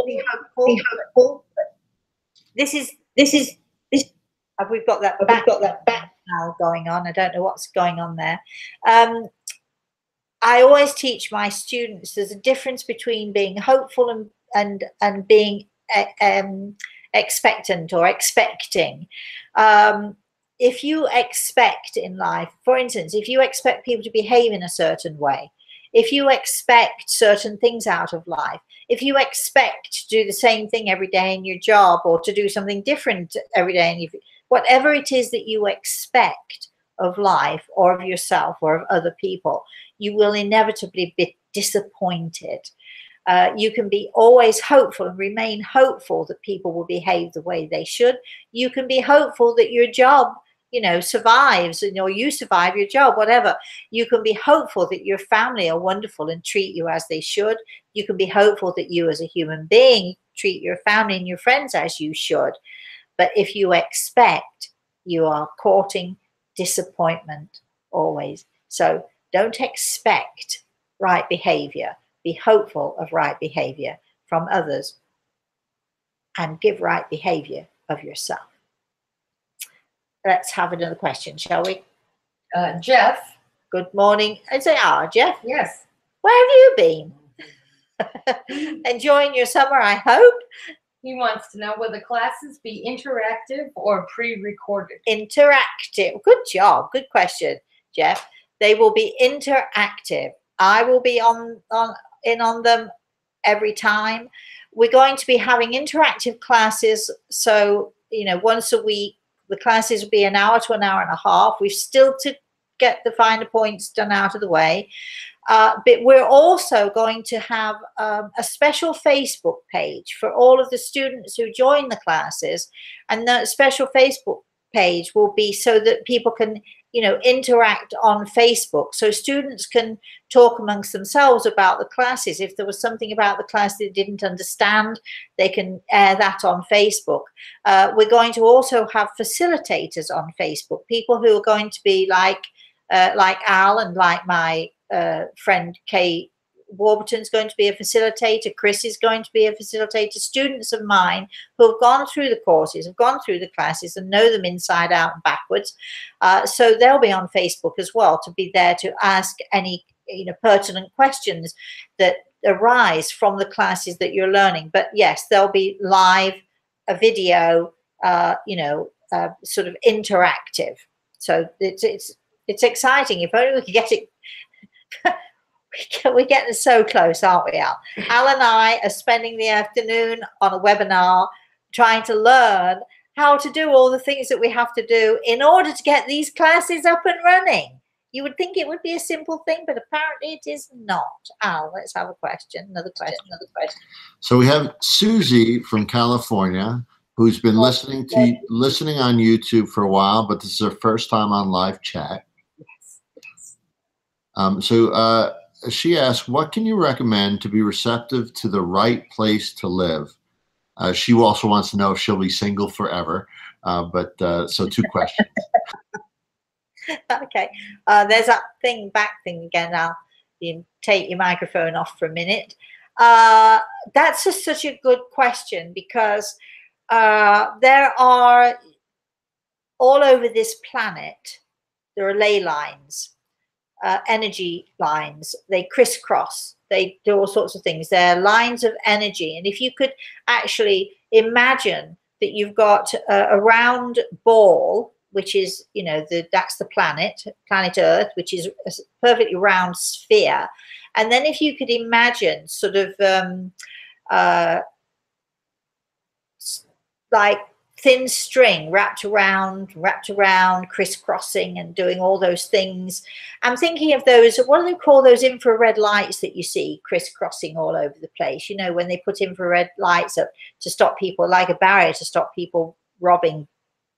be hopeful. This is. We've got that back now going on. I don't know what's going on there. I always teach my students there's a difference between being hopeful and being expectant or expecting. If you expect in life, for instance, if you expect people to behave in a certain way, if you expect certain things out of life, if you expect to do the same thing every day in your job, or to do something different every day, whatever it is that you expect of life or of yourself or of other people, you will inevitably be disappointed. You can be always hopeful and remain hopeful that people will behave the way they should. You can be hopeful that your job, survives, or you survive your job, whatever. You can be hopeful that your family are wonderful and treat you as they should. You can be hopeful that you as a human being treat your family and your friends as you should. But if you expect, you are courting disappointment always. So Don't expect right behavior. Be hopeful of right behavior from others and give right behavior of yourself. Let's have another question, shall we? Jeff. Good morning. I say, Jeff. Yes. Where have you been? Enjoying your summer, I hope. He wants to know, will the classes be interactive or pre-recorded? Interactive. Good job. Good question, Jeff. They will be interactive. I will be on them every time. We're going to be having interactive classes. So, once a week, the classes will be an hour to an hour and a half. We've still to get the finer points done out of the way. But we're also going to have a special Facebook page for all of the students who join the classes. And that special Facebook page will be so that people can, interact on Facebook. So students can talk amongst themselves about the classes. If there was something about the class they didn't understand, they can air that on Facebook. We're going to also have facilitators on Facebook, people who are going to be like Al and like my friend Kay Warburton's going to be a facilitator. Chris is going to be a facilitator. Students of mine who have gone through the courses, have gone through the classes and know them inside out and backwards. So they'll be on Facebook as well to be there to ask any pertinent questions that arise from the classes that you're learning. But yes, there'll be live, a video, sort of interactive. So it's exciting. If only we could get it. We're getting so close, aren't we, Al? Al and I are spending the afternoon on a webinar trying to learn how to do all the things that we have to do in order to get these classes up and running. You would think it would be a simple thing, but apparently it is not. Al, let's have a question. Another question. So we have Susie from California, who's been listening on YouTube for a while, but this is her first time on live chat. So she asked, what can you recommend to be receptive to the right place to live? She also wants to know if she'll be single forever. So 2 questions. Okay. There's that back thing again now. You take your microphone off for a minute. That's such a good question because there are all over this planet, there are ley lines. Energy lines, they crisscross, they do all sorts of things. They're lines of energy. And if you could actually imagine that you've got a round ball, which is, that's the planet Earth, which is a perfectly round sphere. And then if you could imagine sort of like thin string wrapped around, crisscrossing and doing all those things. I'm thinking of those, what do they call those infrared lights that you see crisscrossing all over the place? When they put infrared lights up to stop people, like a barrier to stop people robbing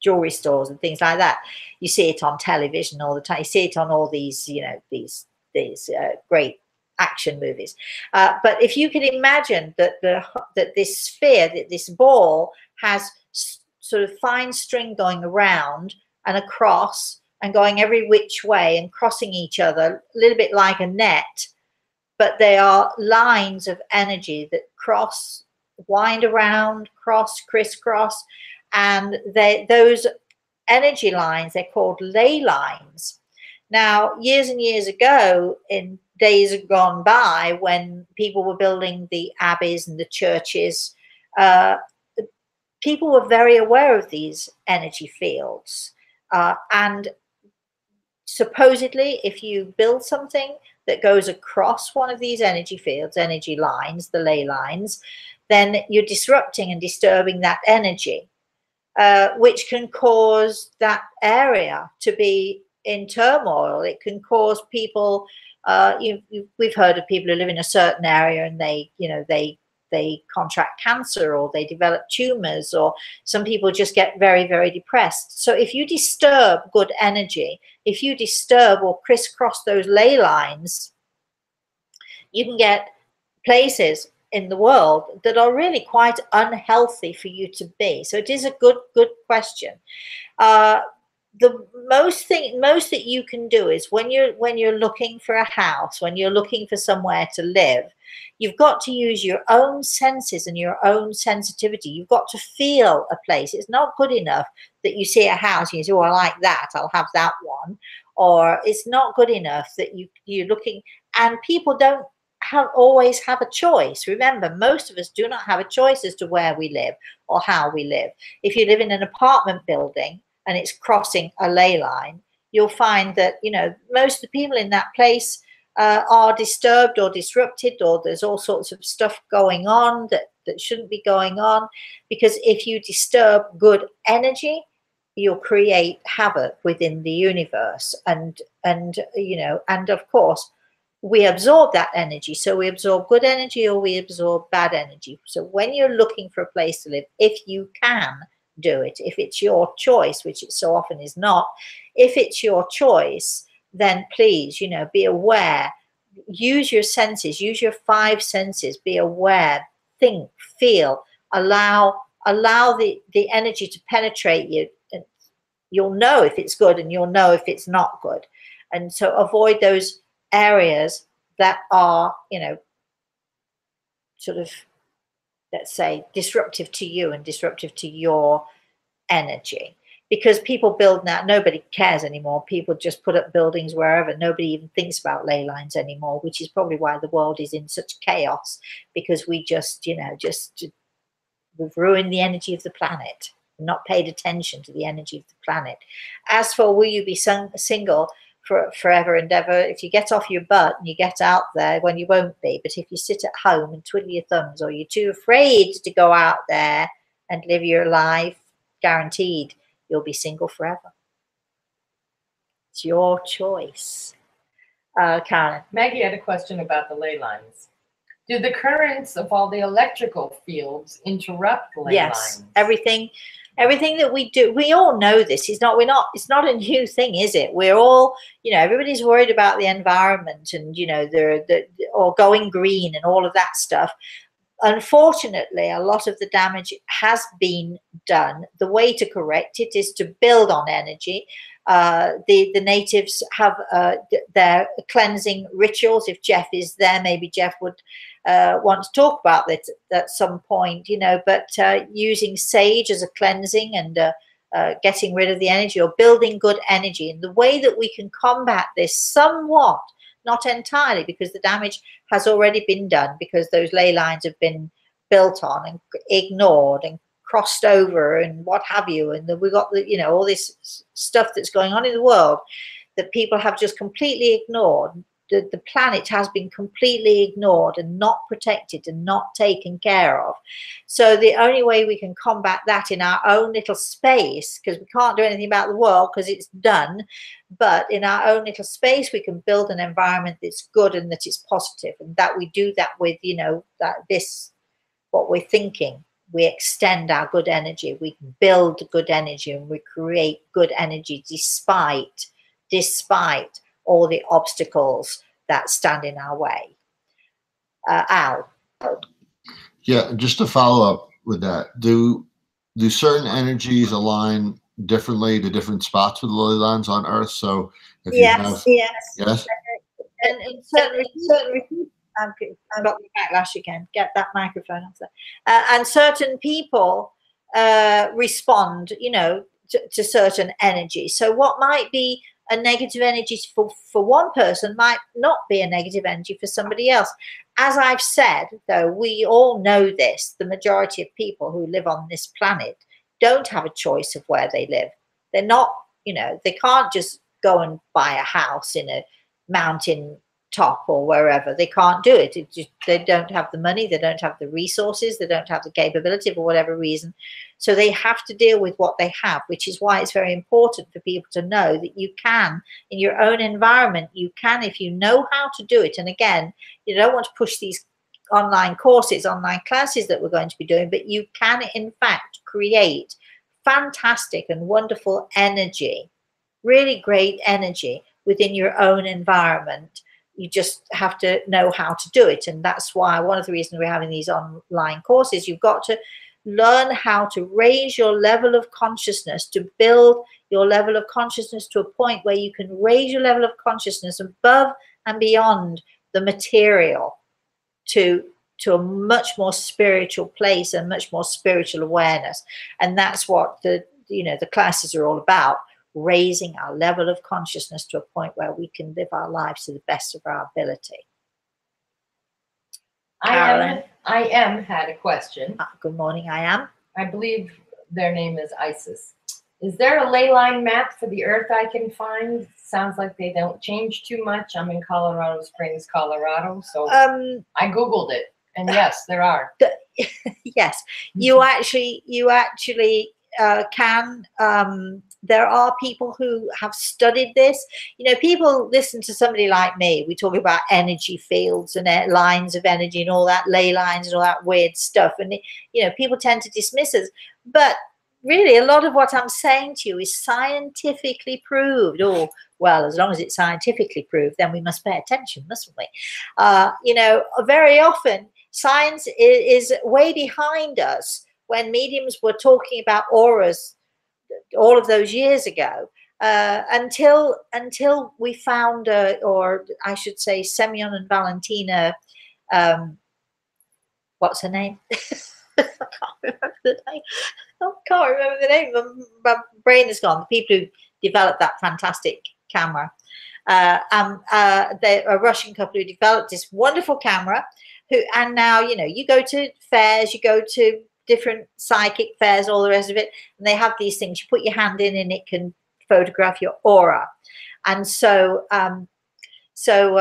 jewelry stores and things like that. You see it on television all the time. You see it on all these, these great action movies. But if you could imagine that this sphere, that this ball has sort of fine string going around and across and going every which way and crossing each other, a little bit like a net, but they are lines of energy that cross, wind around, crisscross, and those energy lines, they're called ley lines. Now, years and years ago, in days gone by, when people were building the abbeys and the churches, people were very aware of these energy fields. And supposedly, if you build something that goes across one of these energy fields, energy lines, the ley lines, then you're disrupting and disturbing that energy, which can cause that area to be in turmoil. It can cause people, we've heard of people who live in a certain area and they contract cancer or they develop tumors, or some people just get very, very depressed. So if you disturb good energy, if you disturb or crisscross those ley lines, you can get places in the world that are really quite unhealthy for you to be. So it is a good question. the most that you can do is when you're looking for a house, when you're looking for somewhere to live, you've got to use your own senses and your own sensitivity. You've got to feel a place. It's not good enough that you see a house and you say, oh, I like that, I'll have that one. Or it's not good enough that you're looking, and people don't always have a choice. Remember, most of us do not have a choice as to where we live or how we live. If you live in an apartment building and it's crossing a ley line, you'll find that, you know, most of the people in that place are disturbed or disrupted, or there's all sorts of stuff going on that shouldn't be going on. Because if you disturb good energy, you'll create havoc within the universe. And you know, and of course, we absorb that energy. So we absorb good energy or we absorb bad energy. So when you're looking for a place to live, if you can do it, if it's your choice, which it so often is not, if it's your choice, then please, you know, be aware, use your senses, use your 5 senses, be aware, think, feel, allow the energy to penetrate you. And you'll know if it's good and you'll know if it's not good. And so avoid those areas that are, you know, sort of, let's say, disruptive to you and disruptive to your energy. Because people build now, nobody cares anymore. People just put up buildings wherever. Nobody even thinks about ley lines anymore, which is probably why the world is in such chaos, because we just, you know, we've ruined the energy of the planet, not paid attention to the energy of the planet. As for will you be single for forever and ever, if you get off your butt and you get out there, when you won't be. But if you sit at home and twiddle your thumbs, or you're too afraid to go out there and live your life, guaranteed you'll be single forever. It's your choice. Karen. Maggie had a question about the ley lines. Do the currents of all the electrical fields interrupt ley yes, lines? Everything that we do, we all know this. It's not a new thing, is it? We're all, you know, everybody's worried about the environment and, you know, or going green and all of that stuff. Unfortunately, a lot of the damage has been done. The way to correct it is to build on energy. The natives have their cleansing rituals. If Jeff is there, maybe Jeff would want to talk about this at some point, you know, but using sage as a cleansing and getting rid of the energy or building good energy. And the way that we can combat this somewhat, not entirely, because the damage has already been done, because those ley lines have been built on and ignored and crossed over and what have you. And we've got, you know, all this stuff that's going on in the world that people have just completely ignored. The planet has been completely ignored and not protected and not taken care of. So the only way we can combat that in our own little space, because we can't do anything about the world because it's done, but in our own little space we can build an environment that's good and that is positive, and that we do that with, you know, what we're thinking. We extend our good energy, we build good energy, and we create good energy despite all the obstacles that stand in our way. Al. Yeah, just to follow up with that, do certain energies align differently to different spots with the ley lines on Earth? So if yes. And certainly I'm got the backlash again. Get that microphone off there. And certain people respond, you know, to certain energy. So what might be a negative energy for one person might not be a negative energy for somebody else. As I've said, though, we all know this, the majority of people who live on this planet don't have a choice of where they live. They're not, you know, they can't just go and buy a house in a mountain top or wherever. They can't do it. They don't have the money, they don't have the resources, they don't have the capability for whatever reason. So they have to deal with what they have, which is why it's very important for people to know that you can, in your own environment, you can, if you know how to do it. And again, you don't want to push these online courses, online classes that we're going to be doing, but you can in fact create fantastic and wonderful energy, really great energy within your own environment. You just have to know how to do it. And that's why one of the reasons we're having these online courses, you've got to learn how to raise your level of consciousness to build your level of consciousness to a point where you can raise your level of consciousness above and beyond the material to a much more spiritual place and much more spiritual awareness. And that's what the classes are all about, raising our level of consciousness to a point where we can live our lives to the best of our ability. I am had a question. Good morning, I believe their name is Isis. Is there a ley line map for the Earth I can find? Sounds like they don't change too much. I'm in Colorado Springs, Colorado, so I Googled it, and yes, there are. Yes, you actually can. There are people who have studied this. People listen to somebody like me. We talk about energy fields and lines of energy and all that, ley lines and all that weird stuff. And, people tend to dismiss us. But really, a lot of what I'm saying to you is scientifically proved. Or, well, as long as it's scientifically proved, then we must pay attention, mustn't we? Very often, science is way behind us. When mediums were talking about auras all of those years ago, until we found, or I should say, Semyon and Valentina, what's her name? I can't remember the name. I can't remember the name. My brain is gone. The people who developed that fantastic camera, they're a Russian couple who developed this wonderful camera. And now, you go to fairs, you go to different psychic fairs, all the rest of it, and they have these things. You put your hand in and it can photograph your aura. And so I still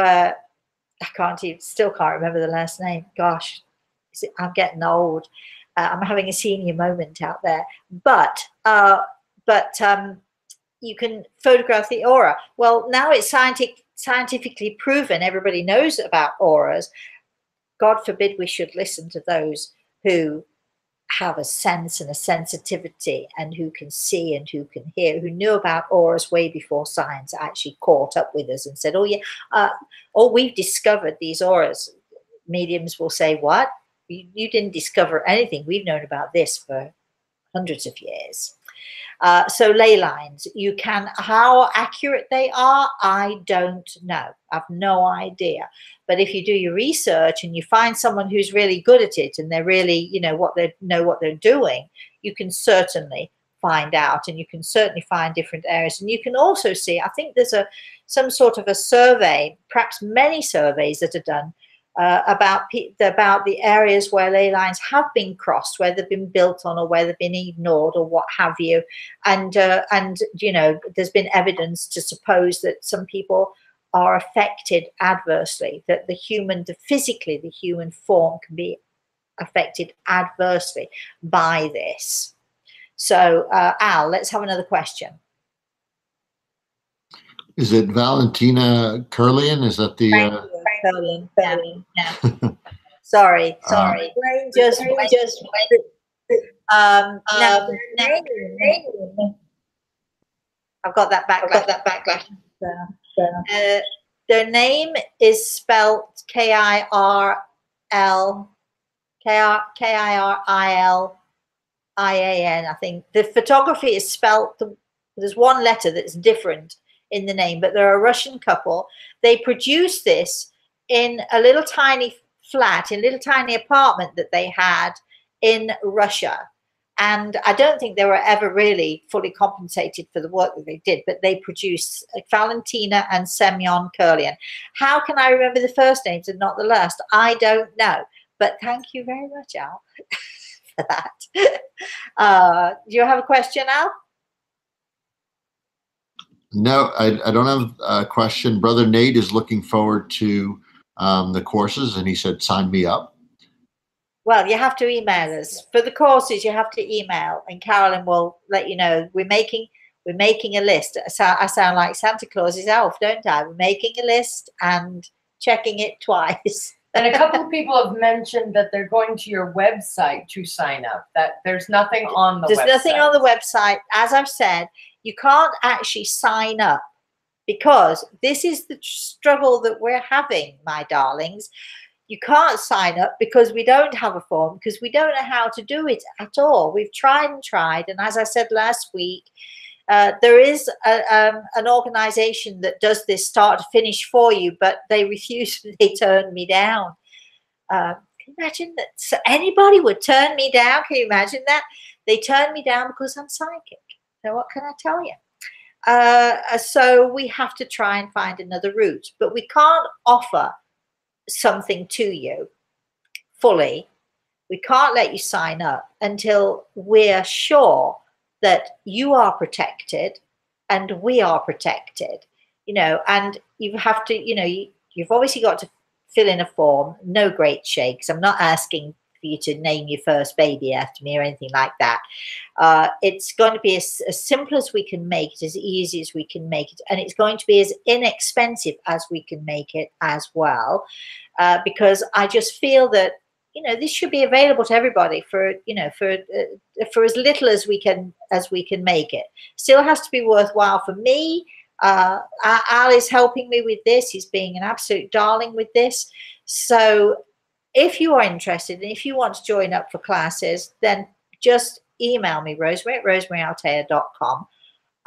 can't remember the last name. Gosh, I'm getting old. I'm having a senior moment out there. But you can photograph the aura. Well, now it's scientifically proven. Everybody knows about auras. God forbid we should listen to those who have a sense and a sensitivity and who can see and who can hear, who knew about auras way before science actually caught up with us and said, oh yeah, we've discovered these auras. Mediums will say, what? You didn't discover anything. We've known about this for hundreds of years. So ley lines, how accurate they are, I don't know. I've no idea. But if you do your research and you find someone who's really good at it and they're really, what they're doing, you can certainly find out, and you can certainly find different areas. And you can also see, I think there's some sort of a survey, perhaps many surveys that are done about the areas where ley lines have been crossed, where they've been built on or where they've been ignored or what have you. And there's been evidence to suppose that some people are affected adversely, that physically the human form can be affected adversely by this. So Al, let's have another question. Is it Valentina Curlian? Is that the Curlian? Yeah. Sorry. Just I've got that backlash. Their name is spelled Kirilian. I think the photography is spelled. There's one letter that's different in the name, but they're a Russian couple. They produced this in a little tiny flat, in a little tiny apartment that they had in Russia. And I don't think they were ever really fully compensated for the work that they did, but they produced Valentina and Semyon Kirlian. How can I remember the first names and not the last? I don't know. But thank you very much, Al, for that. Do you have a question, Al? No, I don't have a question. Brother Nate is looking forward to the courses, and he said, sign me up. Well, you have to email us. For the courses, you have to email, and Carolyn will let you know. We're making a list. I sound like Santa Claus's elf, don't I? We're making a list and checking it twice. And a couple of people have mentioned that they're going to your website to sign up, that there's nothing on the website. There's nothing on the website. As I've said, you can't actually sign up because this is the struggle that we're having, my darlings. You can't sign up because we don't have a form, because we don't know how to do it at all. We've tried and tried. And as I said last week, There is an organization that does this start to finish for you, but they refuse. They turned me down. Can you imagine that? So anybody would turn me down? Can you imagine that? They turned me down because I'm psychic. So what can I tell you? So we have to try and find another route, but we can't offer something to you fully. We can't let you sign up until we're sure that you are protected and we are protected, and you have to, you've obviously got to fill in a form. No great shakes. I'm not asking for you to name your first baby after me or anything like that. It's going to be as simple as we can make it, as easy as we can make it, and it's going to be as inexpensive as we can make it as well, because I just feel that this should be available to everybody for as little as we can make it. Still has to be worthwhile for me. Al is helping me with this. He's being an absolute darling with this. So if you are interested and if you want to join up for classes, then just email me, Rosemary at rosemaryaltea.com,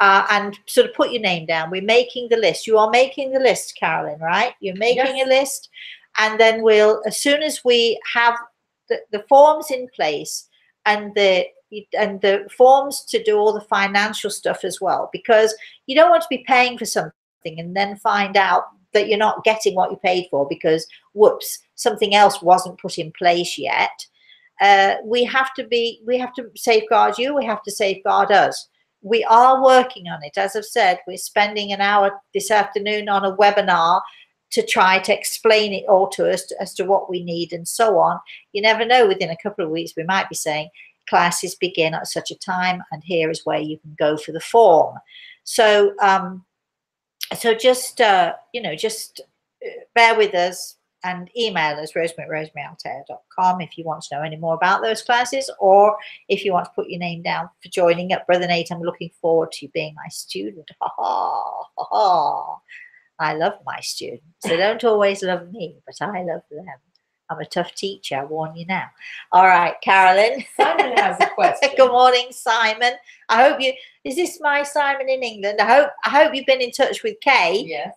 and sort of put your name down. We're making the list. You are making the list, Carolyn, right? You're making a list. And then we'll, as soon as we have the forms in place and the forms to do all the financial stuff as well, because you don't want to be paying for something and then find out that you're not getting what you paid for because, whoops, something else wasn't put in place yet. We have to safeguard you. We have to safeguard us. We are working on it. As I've said, we're spending an hour this afternoon on a webinar to try to explain it all to us as to what we need and so on. You never know, within a couple of weeks we might be saying classes begin at such a time and here is where you can go for the form. So just bear with us and email us, rosemary@rosemaryaltea.com, if you want to know any more about those classes, or if you want to put your name down for joining up. Brother Nate, I'm looking forward to you being my student. Ha ha ha ha. I love my students. They don't always love me, but I love them. I'm a tough teacher, I warn you now. All right, Carolyn. Simon has a question. Good morning, Simon. I hope is this my Simon in England? I hope you've been in touch with Kay. Yes.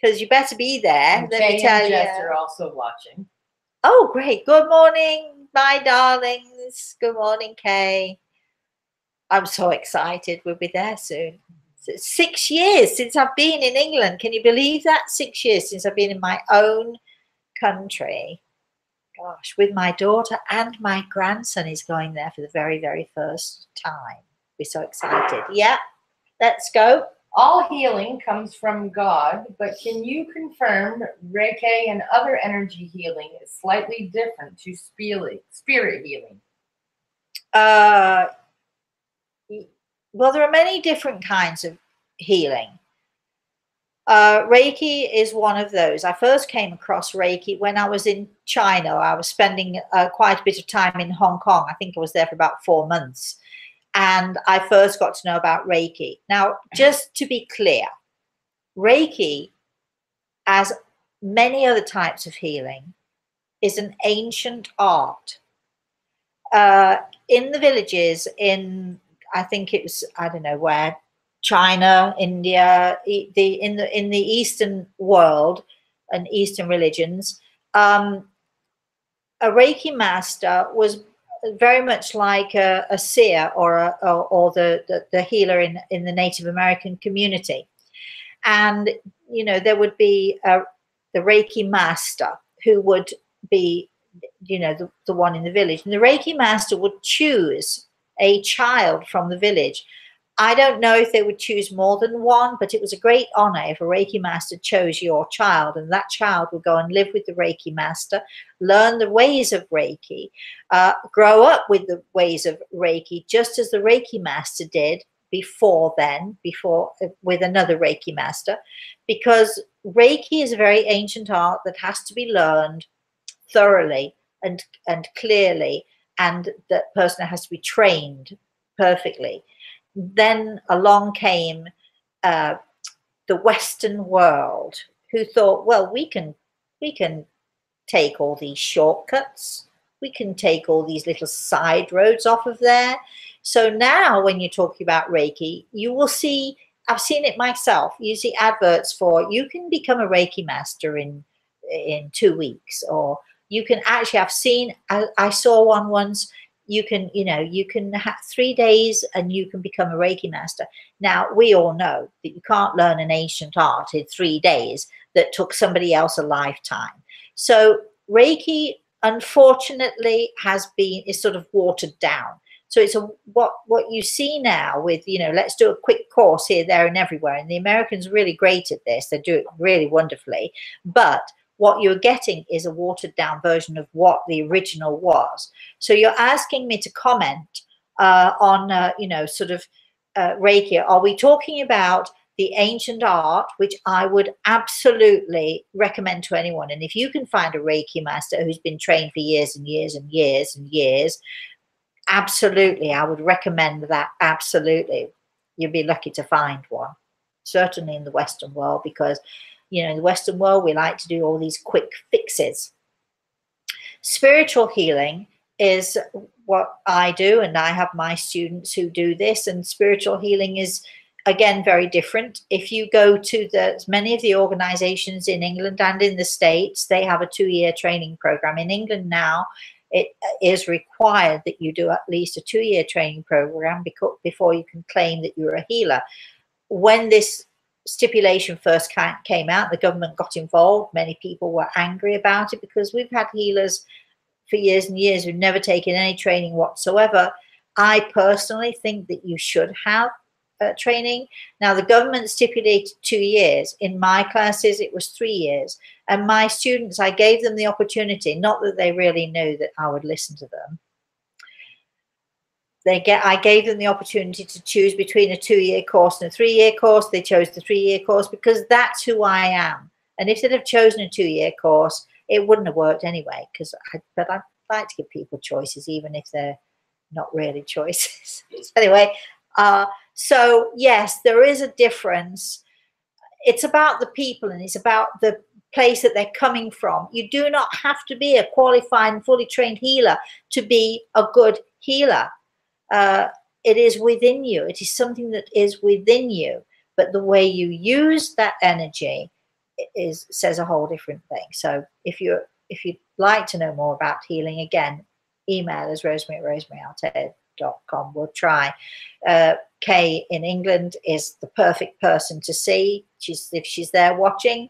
Because you better be there. And Let Kay me tell and you. Jess are also watching. Oh, great. Good morning, my darlings. Good morning, Kay. I'm so excited. We'll be there soon. 6 years since I've been in England. Can you believe that? 6 years since I've been in my own country. Gosh, with my daughter, and my grandson is going there for the very, very first time. We're so excited. Yeah, let's go. All healing comes from God, but can you confirm Reiki and other energy healing is slightly different to spirit healing? Well, there are many different kinds of healing. Reiki is one of those. I first came across Reiki when I was in China. I was spending quite a bit of time in Hong Kong. I think I was there for about 4 months. And I first got to know about Reiki. Now, just to be clear, Reiki, as many other types of healing, is an ancient art. In the villages I think it was, I don't know where, China, India, in the Eastern world and Eastern religions, a Reiki master was very much like a seer or the healer in the Native American community. And, there would be the Reiki master who would be, the one in the village. And the Reiki master would choose a child from the village. I don't know if they would choose more than one, but it was a great honor if a Reiki master chose your child, and that child would go and live with the Reiki master, learn the ways of Reiki, grow up with the ways of Reiki, just as the Reiki master did before with another Reiki master, because Reiki is a very ancient art that has to be learned thoroughly and clearly, and that person has to be trained perfectly. Then along came the Western world, who thought, well, we can take all these shortcuts, we can take all these little side roads off of there. So now when you're talking about Reiki, you will see, I've seen it myself, you see adverts for, you can become a Reiki master in 2 weeks, or you can actually, I saw one once, you can, you can have 3 days and you can become a Reiki master. Now, we all know that you can't learn an ancient art in 3 days that took somebody else a lifetime. So Reiki, unfortunately, is sort of watered down. So it's what you see now with, let's do a quick course here, there, and everywhere. And the Americans are really great at this. They do it really wonderfully. But what you're getting is a watered down version of what the original was. So you're asking me to comment on, sort of Reiki. Are we talking about the ancient art, which I would absolutely recommend to anyone? And if you can find a Reiki master who's been trained for years and years and years and years, absolutely, I would recommend that. Absolutely. You'll be lucky to find one, certainly in the Western world, because in the Western world, we like to do all these quick fixes. Spiritual healing is what I do, and I have my students who do this. And spiritual healing is, again, very different. If you go to many of the organizations in England and in the States, they have a 2-year training program. In England now, it is required that you do at least a 2-year training program before you can claim that you're a healer. When this stipulation first came out, the government got involved. Many people were angry about it, because we've had healers for years and years who've never taken any training whatsoever. I personally think that you should have training. Now, the government stipulated 2 years. In my classes, it was 3 years. And my students, I gave them the opportunity, not that they really knew that I would listen to them. I gave them the opportunity to choose between a 2-year course and a 3-year course. They chose the 3-year course because that's who I am. And if they'd have chosen a 2-year course, it wouldn't have worked anyway. But I like to give people choices, even if they're not really choices. Anyway, so yes, there is a difference. It's about the people, and it's about the place that they're coming from. You do not have to be a qualified and fully trained healer to be a good healer. It is within you. It is something that is within you, but the way you use that energy says a whole different thing. So if you'd like to know more about healing, again, email us rosemary@rosemaryalte.com. We'll try. Kay in England is the perfect person to see. If she's there watching.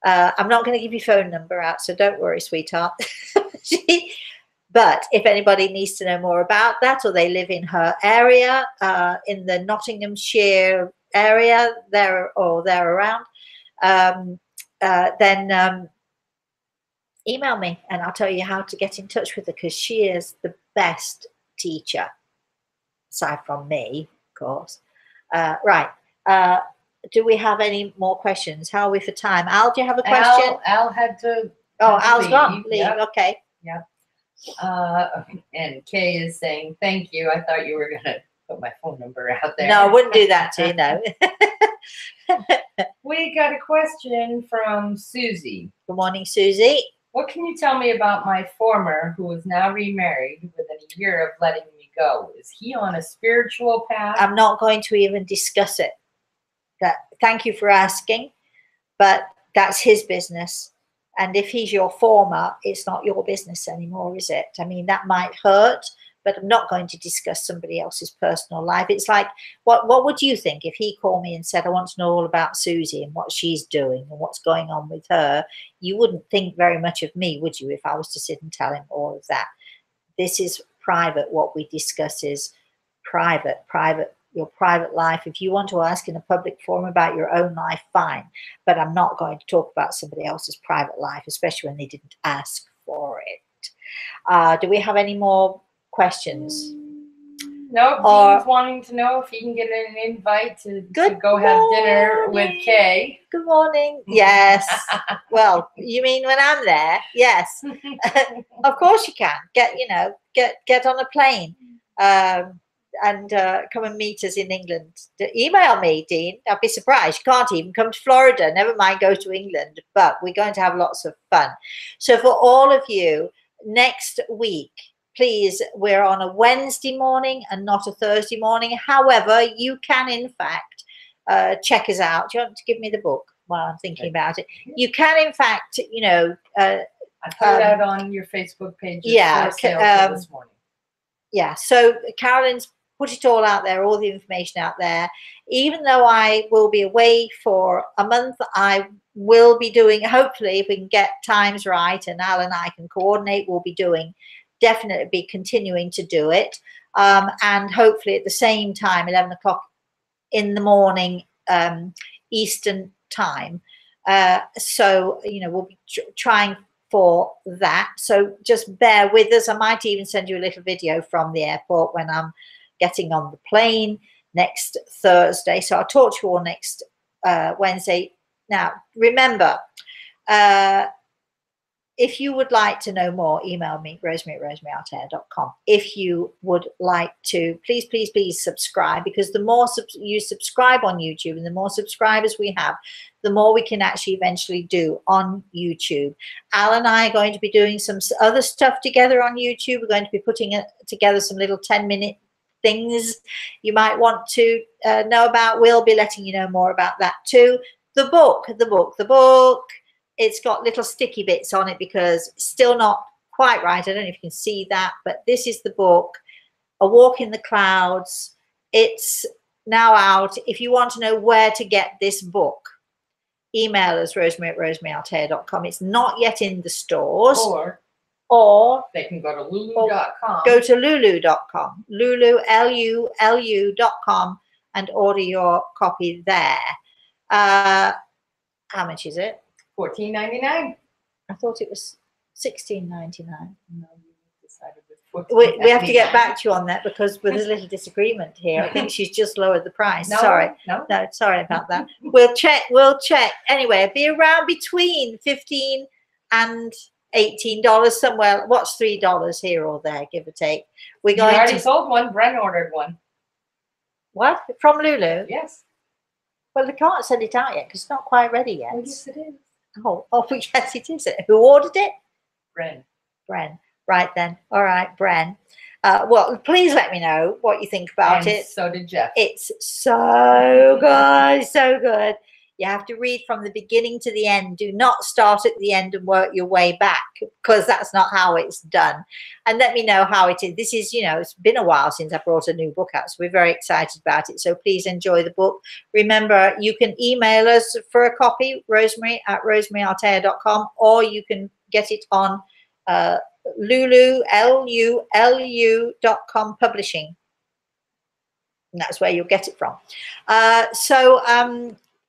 I'm not going to give your phone number out, so don't worry, sweetheart. But if anybody needs to know more about that, or they live in her area, in the Nottinghamshire area, there around, then email me and I'll tell you how to get in touch with her, because she is the best teacher, aside from me, of course. Right. Do we have any more questions? How are we for time? Al, do you have a question? Al had to. Al's gone. Leave. Yep. Okay. Yeah. And Kay is saying, thank you. I thought you were going to put my phone number out there. No, I wouldn't do that to you, no. We got a question from Susie. Good morning, Susie. What can you tell me about my former, who is now remarried within a year of letting me go? Is he on a spiritual path? I'm not going to even discuss it. Thank you for asking, but that's his business. And if he's your former, it's not your business anymore, is it? I mean, that might hurt, but I'm not going to discuss somebody else's personal life. It's like, what would you think if he called me and said, I want to know all about Susie and what she's doing and what's going on with her? You wouldn't think very much of me, would you, if I was to sit and tell him all of that? This is private. What we discuss is private, your private life. If you want to ask in a public forum about your own life, fine. But I'm not going to talk about somebody else's private life, especially when they didn't ask for it. Do we have any more questions? No, Dean's wanting to know if he can get an invite to go have dinner with Kay. Good morning. Yes. Well, you mean when I'm there? Yes. Of course you can. Get on a plane. And come and meet us in England. Email me, Dean. I'd be surprised. You can't even come to Florida. Never mind go to England. But we're going to have lots of fun. So for all of you, next week, please, we're on a Wednesday morning and not a Thursday morning. However, you can, in fact, check us out. Do you want to give me the book while I'm thinking about it? You can, in fact, you know. I put it out on your Facebook page. Yeah. For sale this morning. Yeah. So Carolyn's put it all out there, all the information out there. Even though I will be away for a month, I will be doing, hopefully, if we can get times right and Al and I can coordinate, we'll be doing, definitely be continuing to do it. And hopefully at the same time, 11 o'clock in the morning, Eastern time. So, you know, we'll be trying for that. So just bear with us. I might even send you a little video from the airport when I'm getting on the plane next Thursday. So I'll talk to you all next Wednesday. Now, remember, if you would like to know more, email me, rosemary@rosemaryaLtea.com. If you would like to, please, please, please subscribe, because the more you subscribe on YouTube and the more subscribers we have, the more we can actually eventually do on YouTube. Al and I are going to be doing some other stuff together on YouTube. We're going to be putting together some little 10-minute things you might want to know about. We'll be letting you know more about that too. The book. It's got little sticky bits on it because it's still not quite right. I don't know if you can see that, but this is the book, A Walk in the Clouds. It's now out. If you want to know where to get this book, email us, rosemary@rosemaryaLtea.com. It's not yet in the stores. Or they can go to lulu.com. Go to lulu.com, lulu.com, and order your copy there. How much is it? $14.99. I thought it was $16.99. No, you decided with $14.99. We have to get back to you on that because there's a little disagreement here. I think she's just lowered the price. No, sorry, about that. We'll check. Anyway, it'll be around between $15 and $18 somewhere. What's $3 here or there, give or take? We already sold one. Bren ordered one. What? From Lulu? Yes. Well, they can't send it out yet because it's not quite ready yet. Oh, yes, it is. Oh, yes, it is. Who ordered it? Bren. Right then. All right, Bren. Well, please let me know what you think about it. So did Jeff. It's so good, so good. You have to read from the beginning to the end. Do not start at the end and work your way back, because that's not how it's done. And let me know how it is. This is, you know, it's been a while since I brought a new book out, so we're very excited about it. So please enjoy the book. Remember, you can email us for a copy, rosemary@rosemaryaLtea.com, or you can get it on lulu.com publishing. And that's where you'll get it from.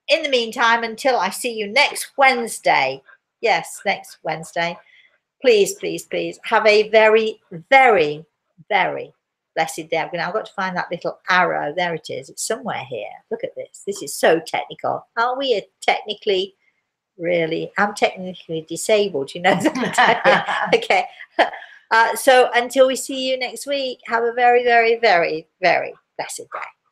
In the meantime, until I see you next Wednesday, yes, next Wednesday, please, please, please have a very, very, very blessed day. I've got to find that little arrow. There it is. It's somewhere here. Look at this. This is so technical. Are we technically, really? I'm technically disabled, you know that. Okay. So until we see you next week, have a very, very, very, very blessed day.